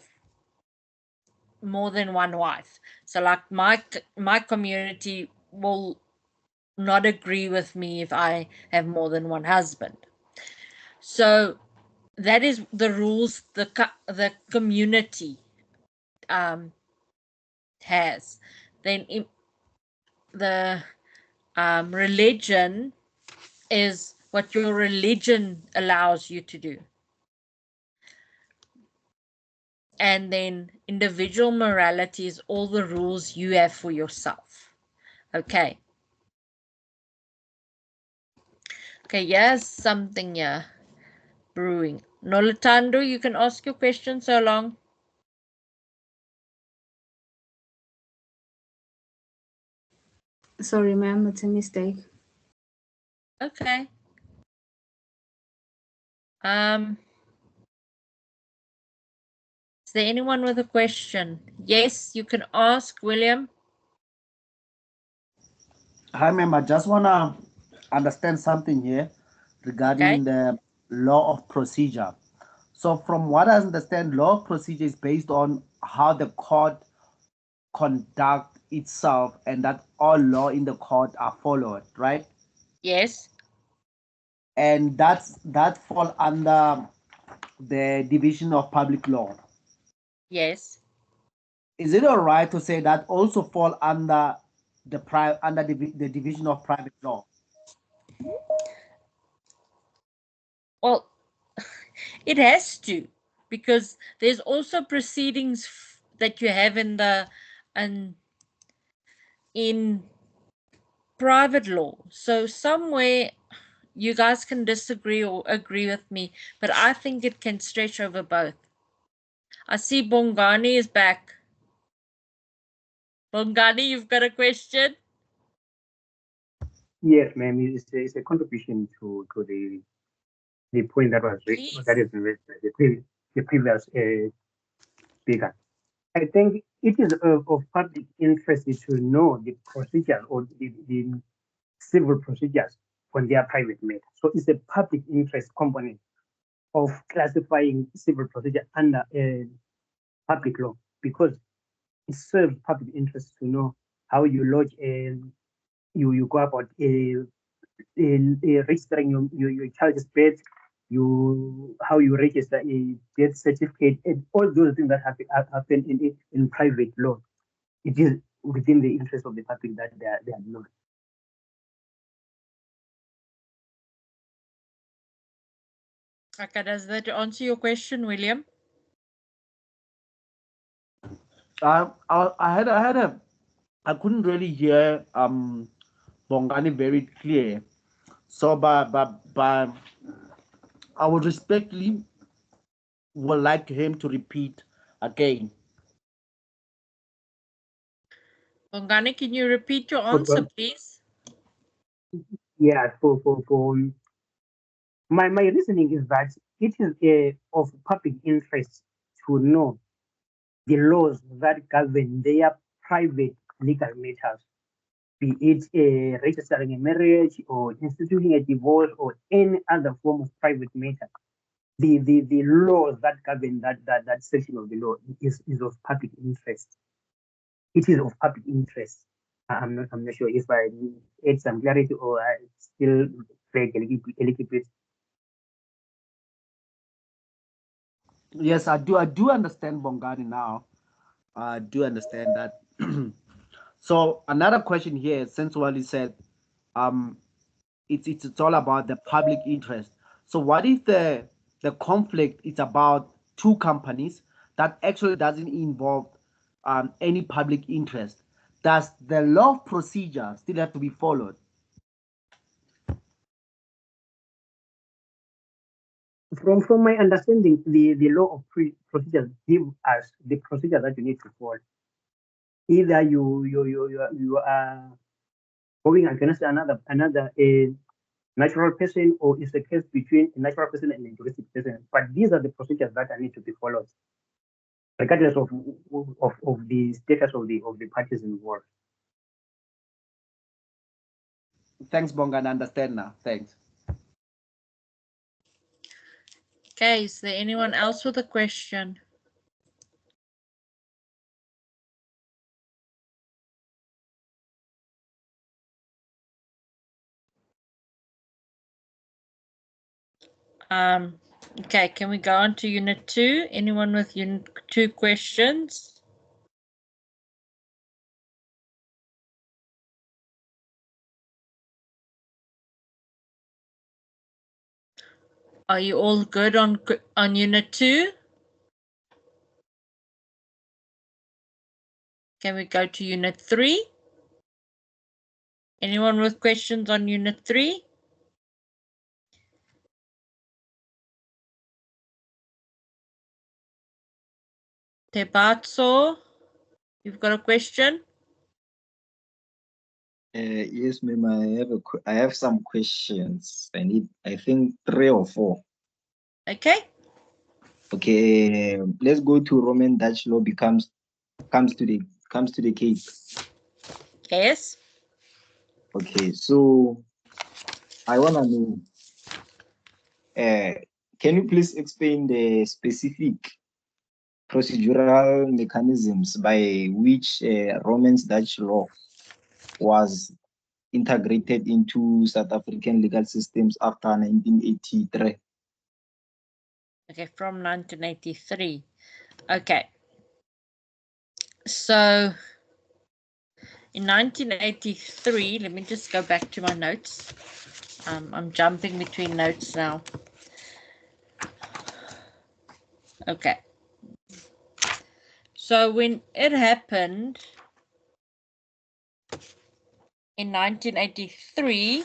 more than one wife. So like my community will not agree with me if I have more than one husband. So that is the rules the community has. Then the religion is what your religion allows you to do. And then individual morality is all the rules you have for yourself. Okay. Okay, yes, something here brewing. Nolatando, you can ask your question so long. Sorry, ma'am, it's a mistake. Okay. Is there anyone with a question? Yes, you can ask, William. Hi, ma'am. I just want to understand something here regarding the law of procedure. So from what I understand, law of procedure is based on how the court conduct itself and that all law in the court are followed, right? Yes. And that fall under the division of public law. Yes. Is it all right to say that also fall under the division of private law? Well, it has to, because there's also proceedings that you have in private law. So somewhere you guys can disagree or agree with me, but I think it can stretch over both. I see Bongani is back. Bongani, you've got a question? Yes, ma'am. It's a contribution to the point that was that is the previous speaker. I think it is of public interest to know the procedures or the civil procedures when they are private matters. So it's a public interest component of classifying civil procedure under public law because it serves public interest to know how you lodge you go about registering your child's birth, how you register a death certificate, and all those things that happen in private law. It is within the interest of the public that they are not. Okay, does that answer your question, William? I couldn't really hear Bongani very clear. So but I would respectfully would like him to repeat again. Bongani, can you repeat your answer, please? Yeah, for my reasoning is that it is of public interest to know the laws that govern their private legal matters, be it registering a marriage or instituting a divorce or any other form of private matter. the laws that govern that section of the law is of public interest. It is of public interest. I'm not sure if I add some clarity or I still vague a little bit. Yes, I do understand Bongani now. I do understand that. So another question here, since Wally said it's all about the public interest. So what if the conflict is about two companies that actually doesn't involve any public interest? Does the law of procedure still have to be followed? From my understanding, the law of procedures give us the procedure that you need to follow. Either you are going against another natural person, or it's a case between a natural person and a juristic person. But these are the procedures that need to be followed, regardless of the status of the parties involved. Thanks, Bongan. I understand now. Thanks. Okay, is there anyone else with a question? Okay, can we go on to Unit 2? Anyone with Unit 2 questions? Are you all good on Unit 2? Can we go to Unit 3? Anyone with questions on Unit 3? Tebatso, you've got a question? Yes, ma'am. I have some questions. I think 3 or 4. Okay. Okay. Let's go to Roman Dutch law comes to the case. Yes. Okay. So I wanna know. Can you please explain the specific procedural mechanisms by which Roman Dutch law was integrated into South African legal systems after 1983? Okay, from 1983. Okay. So in 1983, let me just go back to my notes. I'm jumping between notes now. Okay. So when it happened in 1983,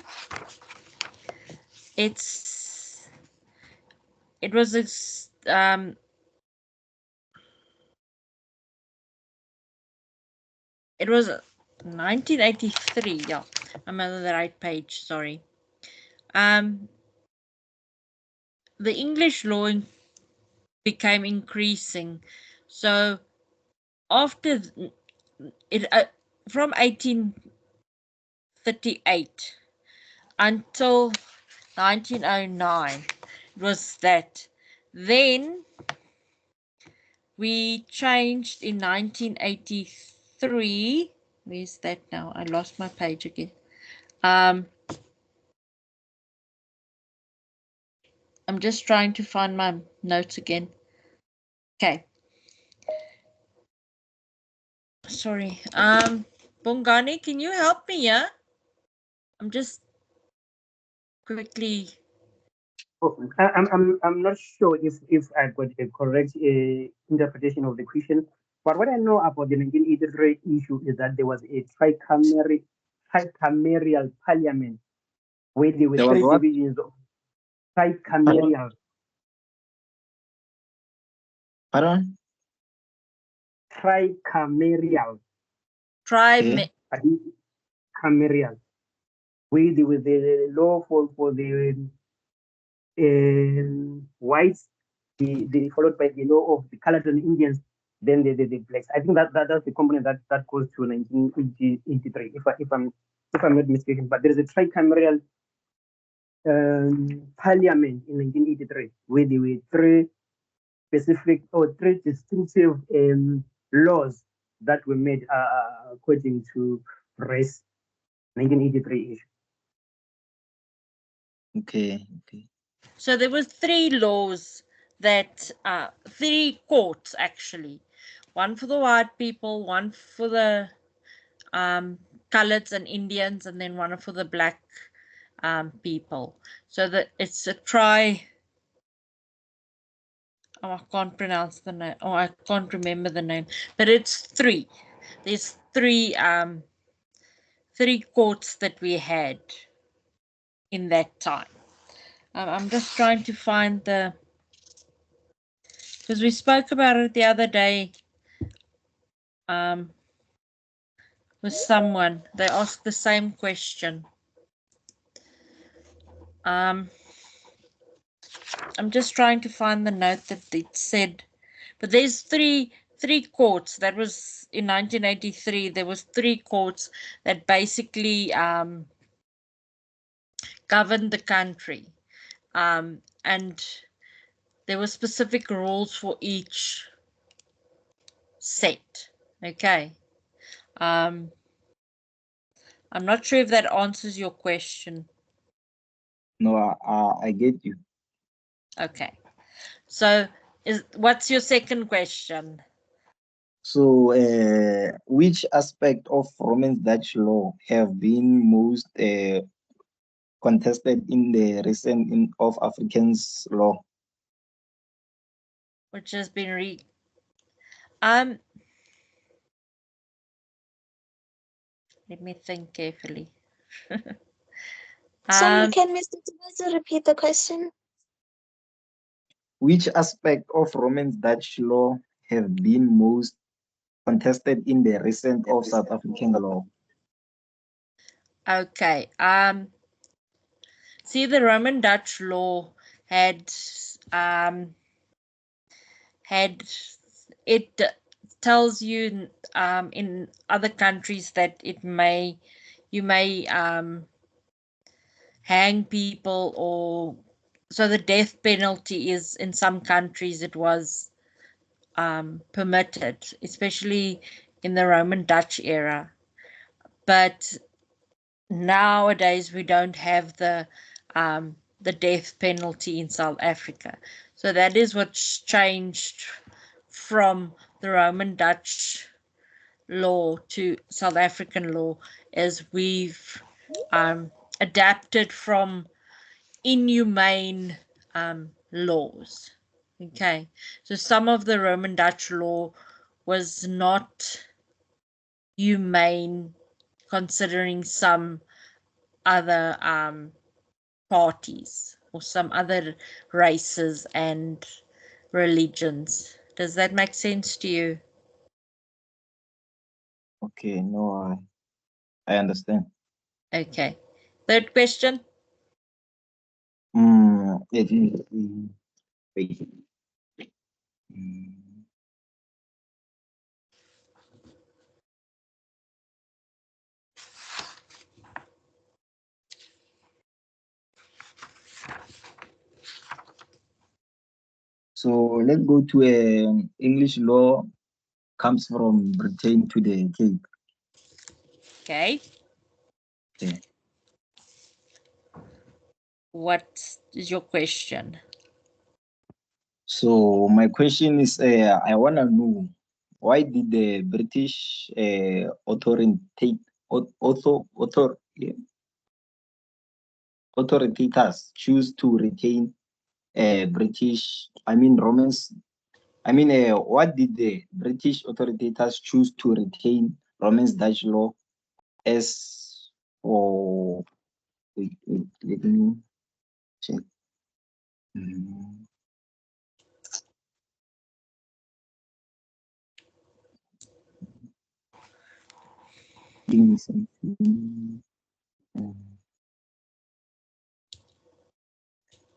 it was 1983. Yeah, I'm on the right page. Sorry. The English law became increasing. So after it, from 1838 until 1909, it was that. Then we changed in 1983. Where's that now? I lost my page again. I'm just trying to find my notes again. Okay. Sorry. Bongani, can you help me? Yeah. I'm just quickly. I'm not sure if I've got a correct interpretation of the question, but what I know about the 1983 issue is that there was a tricameral parliament where there were There was three what? divisions of tricameral. Pardon? Tricameral. Tricameral. Where there was the law for the whites, the followed by the law of the colored and Indians, then the blacks. I think that's the component that goes to 1983, if I'm not mistaken. But there is a tricameral parliament in 1983, where there were three specific or three distinctive laws that were made according to race, 1983 issue. Okay. So there were three laws that, three courts actually, one for the white people, one for the coloreds and Indians, and then one for the black people. So that it's a oh, I can't pronounce the name. Oh, I can't remember the name, but it's three. There's three courts that we had in that time. I'm just trying to find the, because we spoke about it the other day with someone. They asked the same question. I'm just trying to find the note that it said, but there's three courts. That was in 1983. There was three courts that basically governed the country, and there were specific rules for each set. Okay. I'm not sure if that answers your question. No, I get you. Okay. So what's your second question? So, which aspect of Roman Dutch law have been most contested in the recent of Africans law? Which has been let me think carefully. Sorry, can Mr. Tumasa repeat the question? Which aspect of Roman Dutch law have been most contested in the recent of South African law? Okay. See, the Roman Dutch law had it tells you in other countries that you may hang people, or so the death penalty is, in some countries it was permitted, especially in the Roman Dutch era. But nowadays we don't have the death penalty in South Africa. So that is what's changed from the Roman Dutch law to South African law, as we've adapted from inhumane laws. Okay, so some of the Roman Dutch law was not humane, considering some other parties or some other races and religions. Does that make sense to you? Okay, no, I understand. Okay. Third question. Let me wait. So let's go to English law comes from Britain to the Cape. Okay. Okay. What is your question? So my question is, I want to know, why did the British authorities choose to retain Romans? What did the British authorities choose to retain Romans Dutch law as for? Wait, let me check. Give me something.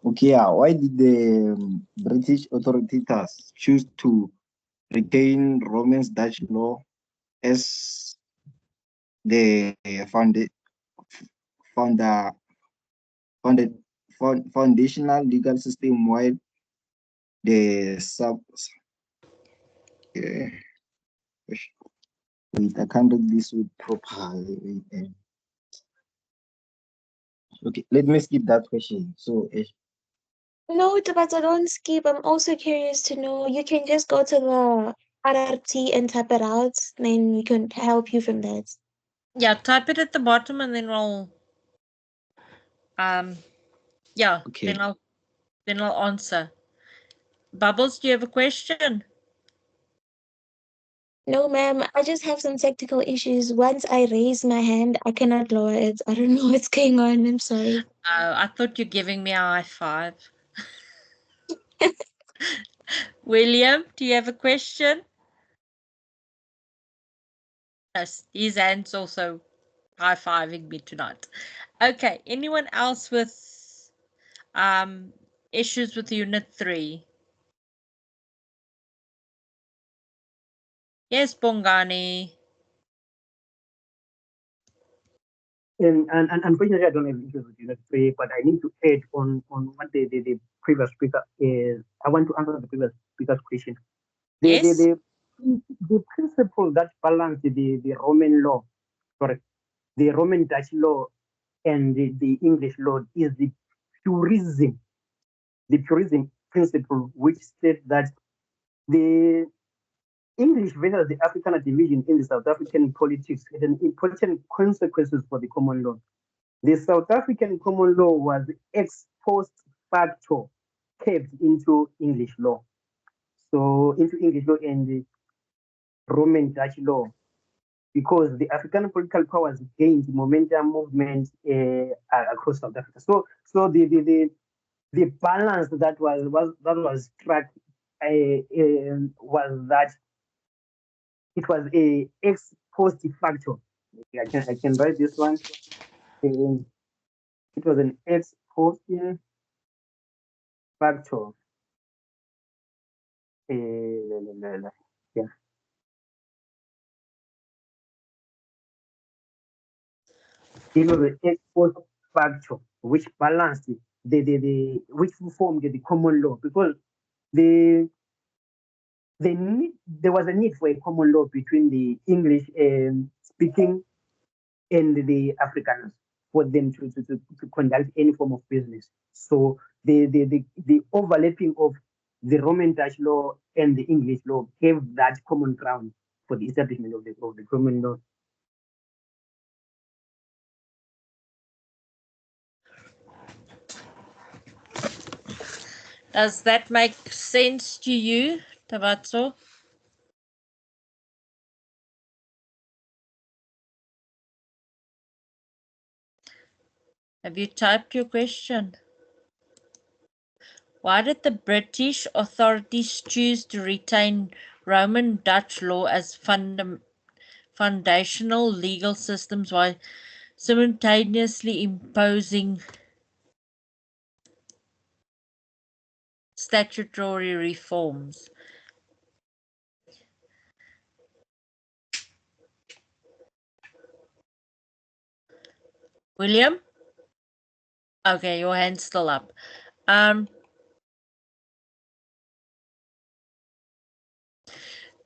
Okay, why did the British authorities choose to retain Romans Dutch law as the founded foundational legal system, while the sub. Wait, I can't read this with properly. Okay, let me skip that question. So, No, but don't skip. I'm also curious to know. You can just go to the RRT and type it out, then we can help you from that. Yeah, type it at the bottom and then we'll yeah, okay. then I'll answer. Bubbles, do you have a question? No, ma'am. I just have some technical issues. Once I raise my hand, I cannot lower it. I don't know what's going on. I'm sorry. Oh, I thought you're giving me a high five. William, do you have a question? Yes, his hand's also high-fiving me tonight. Okay, anyone else with issues with Unit 3? Yes, Bongani. And unfortunately, I don't have issues with Unit 3, but I need to add on what the previous speaker is. I want to answer the previous speaker's question. The principle that balance the Roman law, sorry, the Roman Dutch law and the English law is the purism principle, which states that the English versus the Afrikaner division in the South African politics had an important consequences for the common law. The South African common law was ex post facto kept into English law. So into English law and the Roman Dutch law, because the African political powers gained momentum movement across South Africa. So the balance that was struck was that it was a ex post facto. I can write this one. It was an ex post facto. Yeah. It was an ex post facto which balanced the which formed the common law, because there was a need for a common law between the English speaking and the Afrikaners for them to conduct any form of business. So the overlapping of the Roman Dutch law and the English law gave that common ground for the establishment of the common law. Does that make sense to you, Tavatso? Have you typed your question? Why did the British authorities choose to retain Roman Dutch law as foundational legal systems while simultaneously imposing statutory reforms? William? Okay, your hand's still up.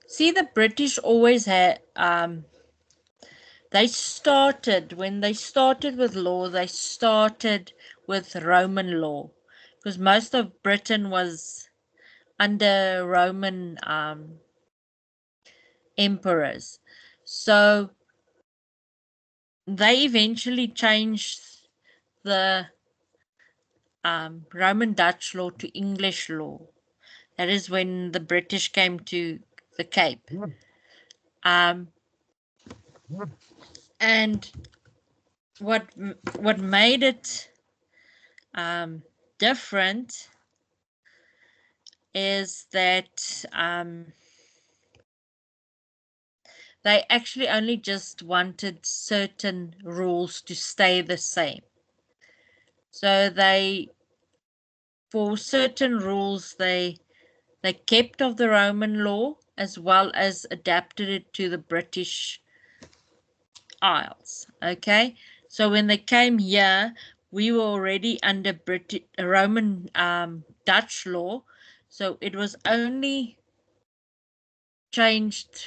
See, the British always had when they started with law, they started with Roman law, because most of Britain was under Roman emperors. So they eventually changed the Roman Dutch law to English law. That is when the British came to the Cape. And what made it different is that they actually only just wanted certain rules to stay the same. So for certain rules, they kept of the Roman law as well as adapted it to the British Isles. Okay, so when they came here, we were already under Roman Dutch law, so it was only changed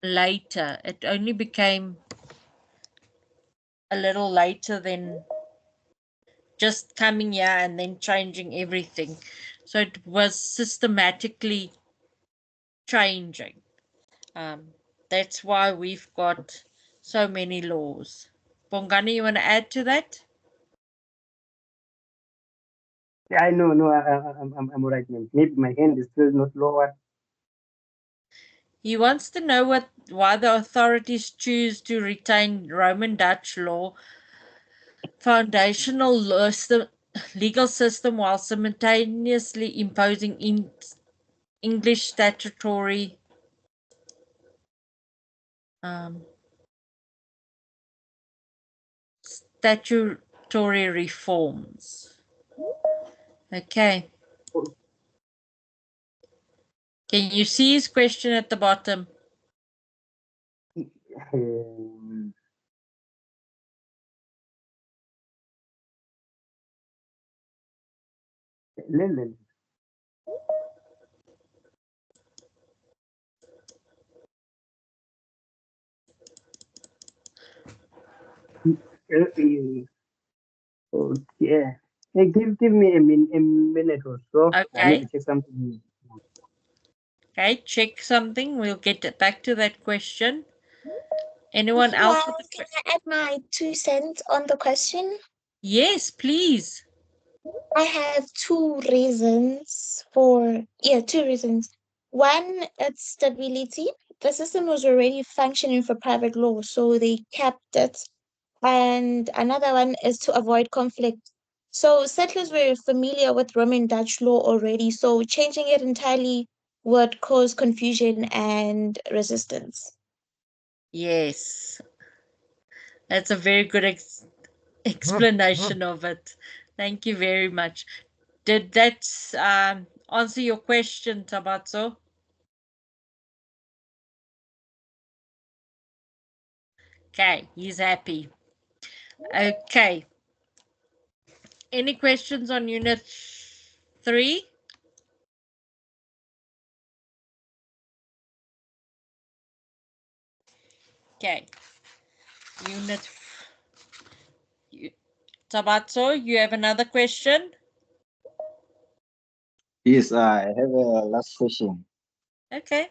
later. It only became a little later than just coming here and then changing everything. So it was systematically changing. That's why we've got so many laws. Bongani, you want to add to that? Yeah, I know, no, I'm all right, ma'am. Maybe my hand is still not lower. He wants to know why the authorities choose to retain Roman Dutch law foundational legal system while simultaneously imposing English statutory statutory reforms. Okay. Can you see his question at the bottom? Listen. Okay. Hey, give me a minute or so. I need Okay. to check something. Okay, check something. We'll get back to that question. Anyone else Well, with a can I add my 2 cents on the question? Yes, please. I have two reasons. One, it's stability. The system was already functioning for private law, so they kept it. And another one is to avoid conflict. So settlers were familiar with Roman Dutch law already, so changing it entirely would cause confusion and resistance. Yes. That's a very good explanation of it. Thank you very much. Did that answer your question, Tabatso? Okay, he's happy. Okay. Any questions on Unit 3? Okay. Tabatso, you have another question? Yes, I have a last question. Okay.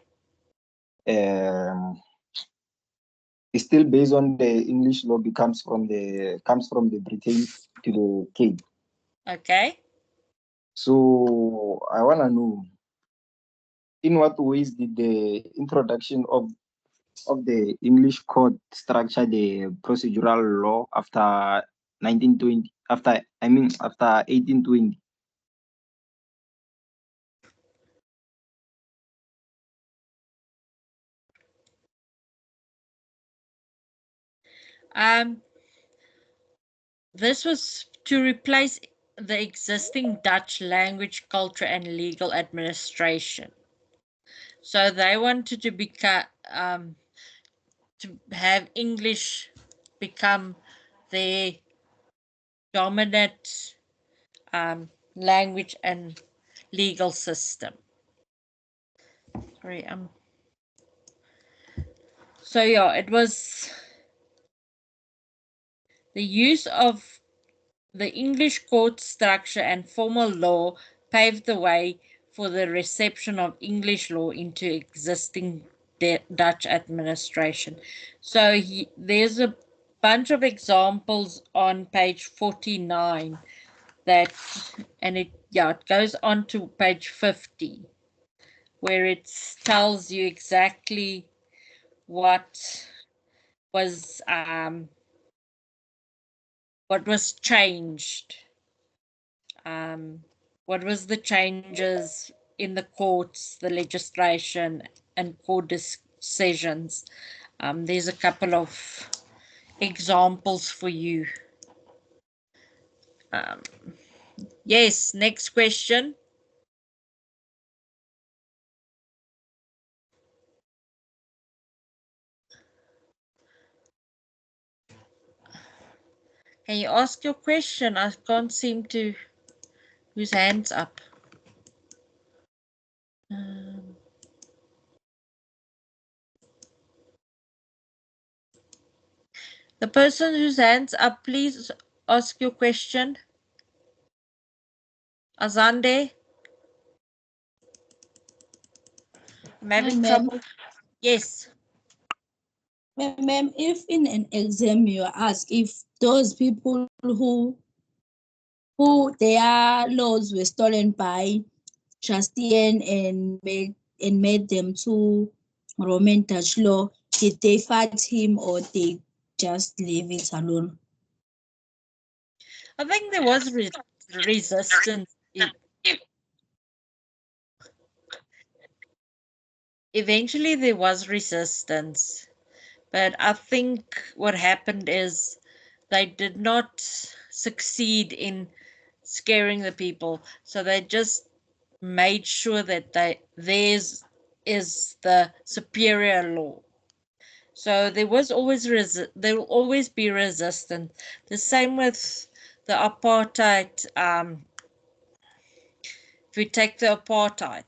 It's still based on the English law comes from the Britain to the Cape. Okay. So I wanna know, in what ways did the introduction of the English court structure the procedural law after 1920? After 1820. This was to replace the existing Dutch language, culture, and legal administration. So they wanted to become to have English become their dominant language and legal system. Sorry, so yeah, it was the use of the English court structure and formal law paved the way for the reception of English law into existing Dutch administration. So there's a bunch of examples on page 49 and it goes on to page 50 where it tells you exactly what was changed. What was the changes in the courts, the legislation, and court decisions? There's a couple of examples for you. Yes, next question. Can you ask your question? I can't seem to. Whose hands up? The person whose hands up, please ask your question. Azande? I'm having trouble. Yes. Ma'am, if in an exam you ask if those people who their laws were stolen by Justinian and made them to Roman Dutch law, did they fight him or they just leave it alone? I think there was resistance. Eventually there was resistance, but I think what happened is they did not succeed in scaring the people, so they just made sure that theirs is the superior law. So there was always there will always be resistance. The same with the apartheid. If we take the apartheid,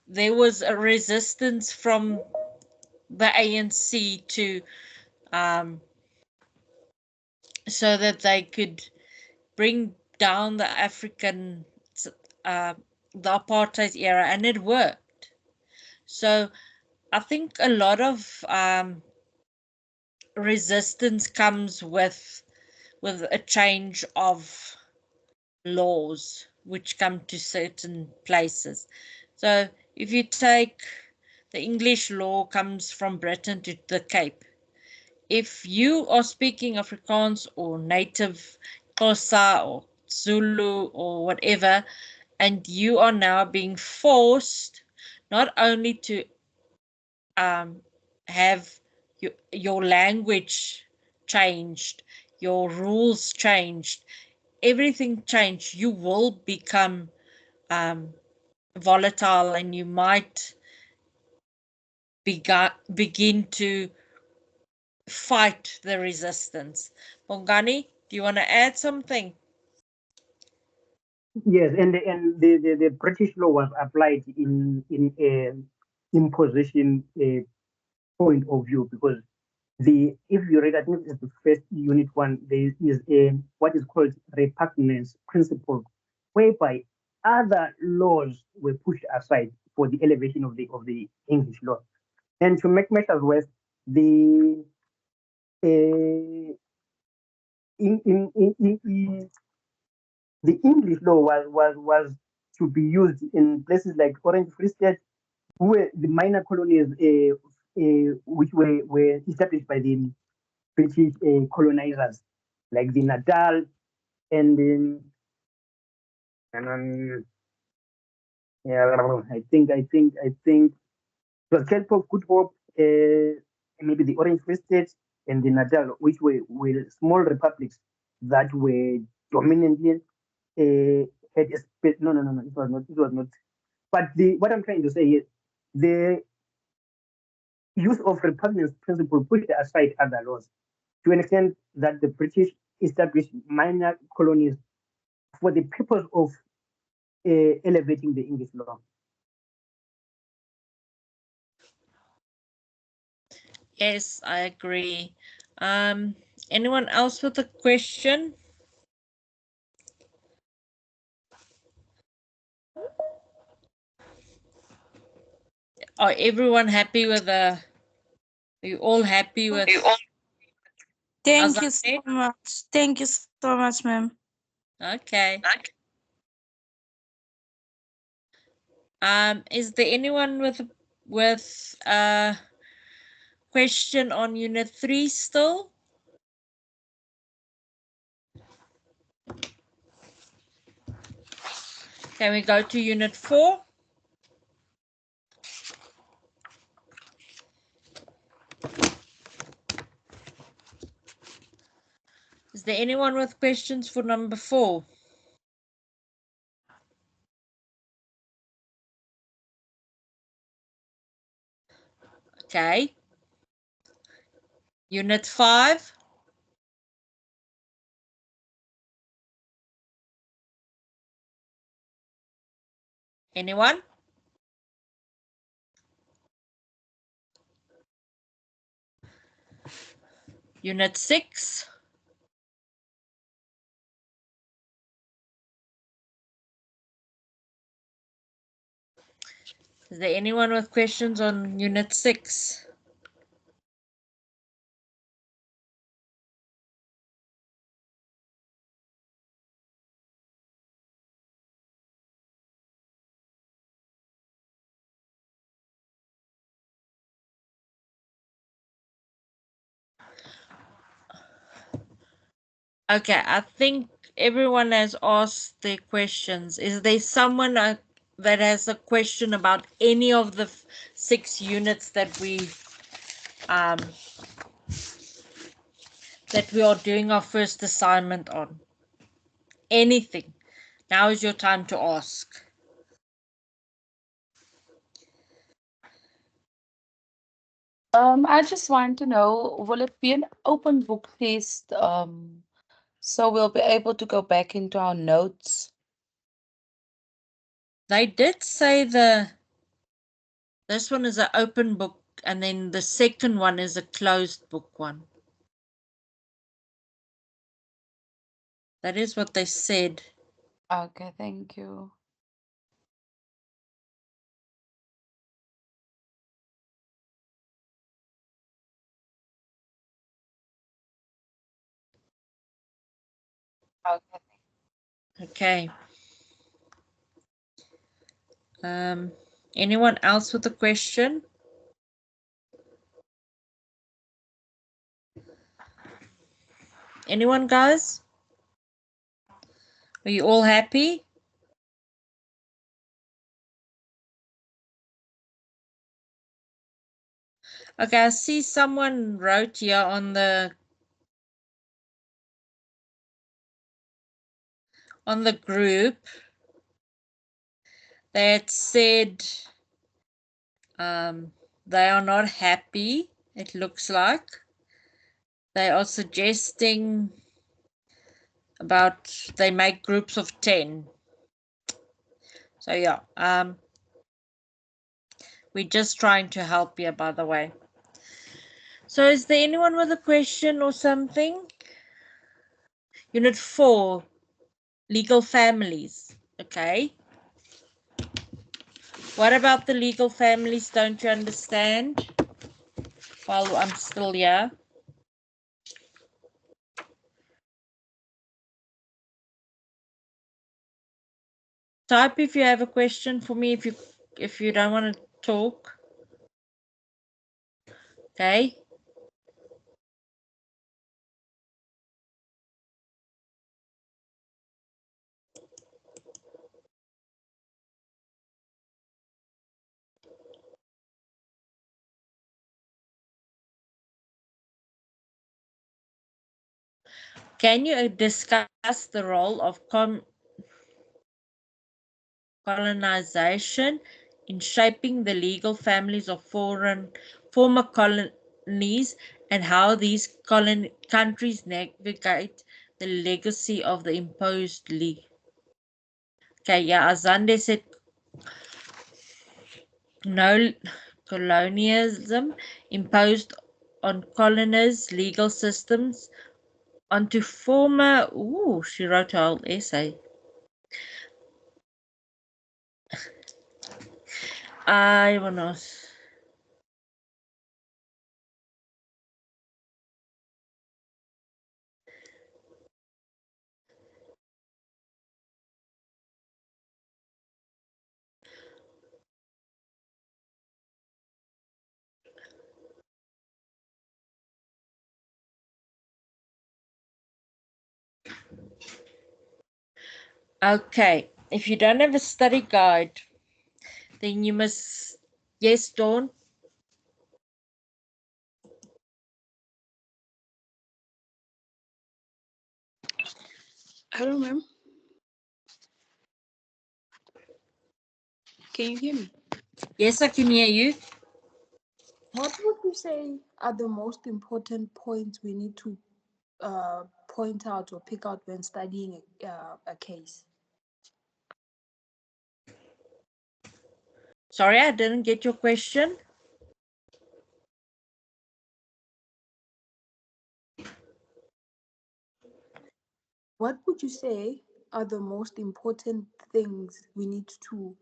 there was a resistance from the ANC to so that they could bring down the African the apartheid era, and it worked. So I think a lot of resistance comes with a change of laws which come to certain places. So if you take the English law comes from Britain to the Cape. If you are speaking Afrikaans or native Xhosa or Zulu or whatever, and you are now being forced not only to have your language changed, your rules changed, everything changed, you will become volatile and you might begin to fight the resistance. Bongani, do you want to add something? Yes, and the British law was applied in a imposition point of view, because if you read, I think it's the first unit one, there is a what is called repugnance principle, whereby other laws were pushed aside for the elevation of the English law. And to make matters worse, the the English law was to be used in places like Orange Free State, where the minor colonies which were established by the British colonizers, like the Natal and then I think it was Cape of Good Hope, maybe the Orange Free State and the Natal, which were small republics that were dominantly had a no, it was not. But what I'm trying to say is the use of repugnance principle pushed aside other laws to an extent that the British established minor colonies for the purpose of elevating the English law. Yes, I agree. Anyone else with a question? Are everyone happy with the? Are you all happy with? Thank you so much. Thank you so much, ma'am. Okay. Is there anyone with a question on Unit 3 still? Can we go to Unit 4? Is there anyone with questions for number 4? Okay. Unit 5. Anyone? Unit 6. Is there anyone with questions on Unit 6? Okay, I think everyone has asked their questions. Is there someone that has a question about any of the 6 units that we are doing our first assignment on? Anything? Now is your time to ask. I just want to know, will it be an open book test? So we'll be able to go back into our notes. They did say this one is an open book, and then the second one is a closed book one. That is what they said. Okay, thank you. Okay. Anyone else with a question? Anyone, guys? Are you all happy? Okay, I see someone wrote here on the group that said they are not happy, it looks like. They are suggesting they make groups of 10. So yeah, we're just trying to help you, by the way. So is there anyone with a question or something? Unit 4, legal families. Okay. What about the legal families? Don't you understand? While I'm still here. Type if you have a question for me, if you don't want to talk. Okay. Can you discuss the role of colonization in shaping the legal families of former colonies and how these countries navigate the legacy of the imposed league? Okay, yeah, Azande said no colonialism imposed on colonies' legal systems onto former. Ooh, she wrote a whole essay. I wanna. Okay, if you don't have a study guide, then you must. Yes, Dawn. Hello, ma'am. Can you hear me? Yes, I can hear you. What would you say are the most important points we need to point out or pick out when studying a case? Sorry, I didn't get your question. What would you say are the most important things we need to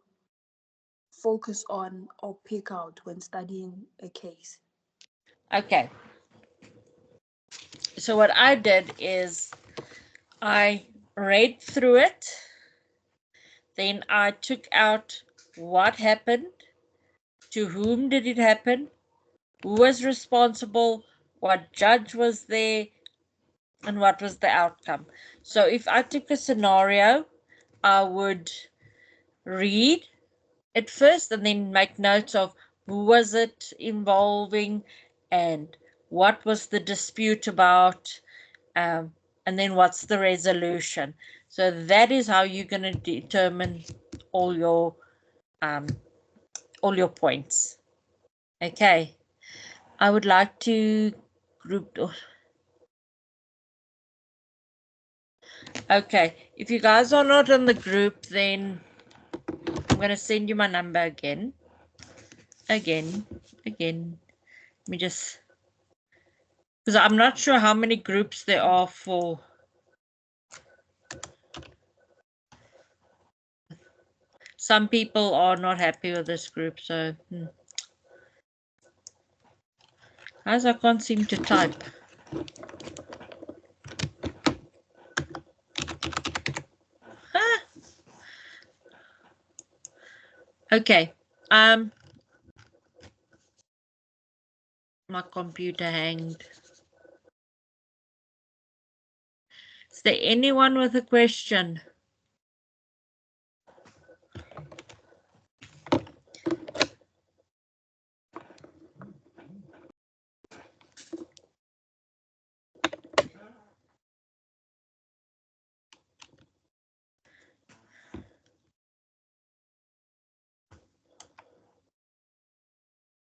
focus on or pick out when studying a case? Okay. So what I did is I read through it. Then I took out what happened, to whom did it happen, who was responsible, what judge was there, and what was the outcome. So if I took a scenario, I would read it first and then make notes of who was it involving and what was the dispute about, and then what's the resolution. So that is how you're going to determine all your points. Okay, I would like to group. Okay, if you guys are not in the group, then I'm going to send you my number again. Again. Let me just, because I'm not sure how many groups there are for. Some people are not happy with this group, so as I can't seem to type. Okay. My computer hanged. Is there anyone with a question?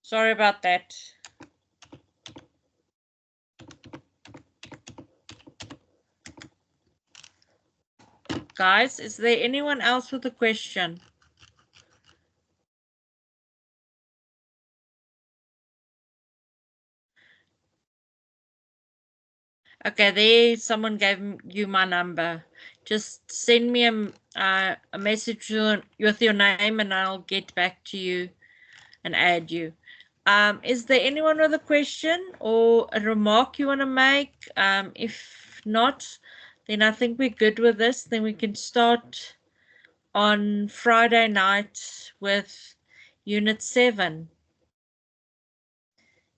Sorry about that. Guys, is there anyone else with a question? Okay, there someone gave you my number. Just send me a message with your name and I'll get back to you and add you. Is there anyone with a question or a remark you want to make? If not, then I think we're good with this. Then we can start on Friday night with Unit 7.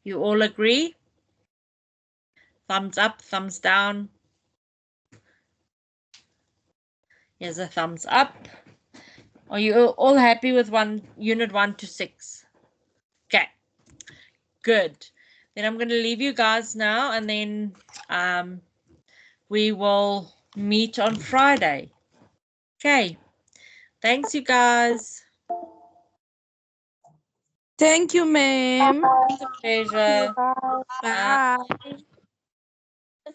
You all agree? Thumbs up, thumbs down. Here's a thumbs up. Are you all happy with Unit 1 to 6? Okay, good. Then I'm going to leave you guys now and then we will meet on Friday. Okay, thanks you guys. Thank you, ma'am. It's a pleasure. Bye.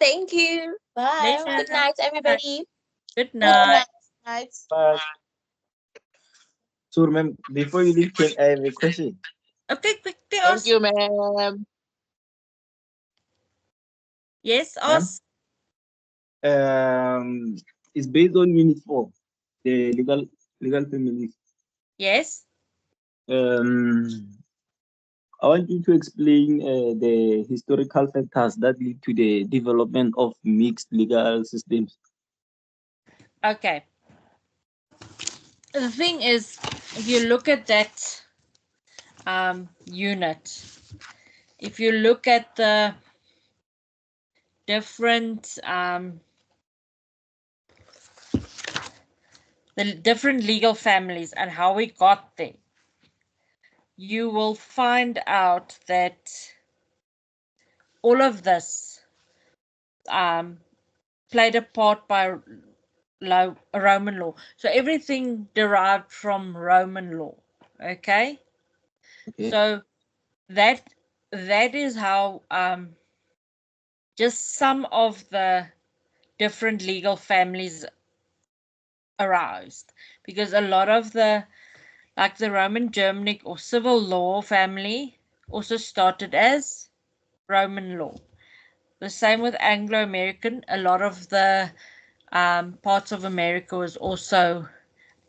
Thank you. Bye. Pleasure. Good night, everybody. Good night. Night. But so remember, before you leave, can I have a question? Okay, quickly Thank ask. you, ma'am. Yes, ask. It's based on Unit 4, the legal families. Yes. I want you to explain the historical factors that lead to the development of mixed legal systems. Okay. The thing is, if you look at that unit, if you look at the different legal families and how we got there, you will find out that all of this played a part by Roman law. So everything derived from Roman law. Okay. So that is how just some of the different legal families aroused, because a lot of the like the Roman Germanic or civil law family, also started as Roman law. The same with Anglo-American. A lot of the parts of America was also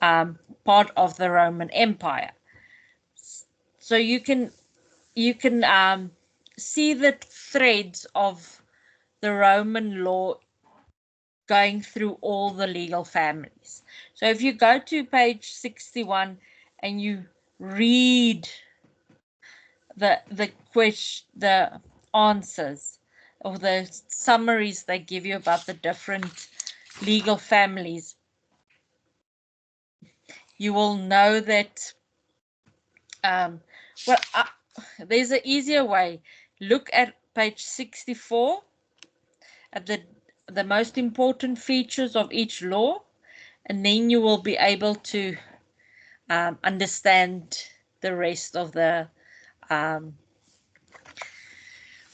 part of the Roman Empire. So you can see the threads of the Roman law going through all the legal families. So if you go to page 61 and you read the answers or the summaries they give you about the different legal families, you will know that there's an easier way. Look at page 64 at the most important features of each law, and then you will be able to understand the rest of the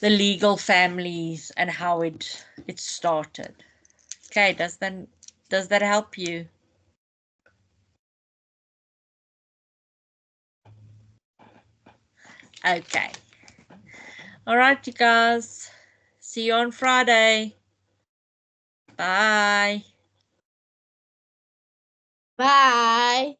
legal families and how it started. Okay, does that help you? Okay. All right, you guys. See you on Friday. Bye. Bye.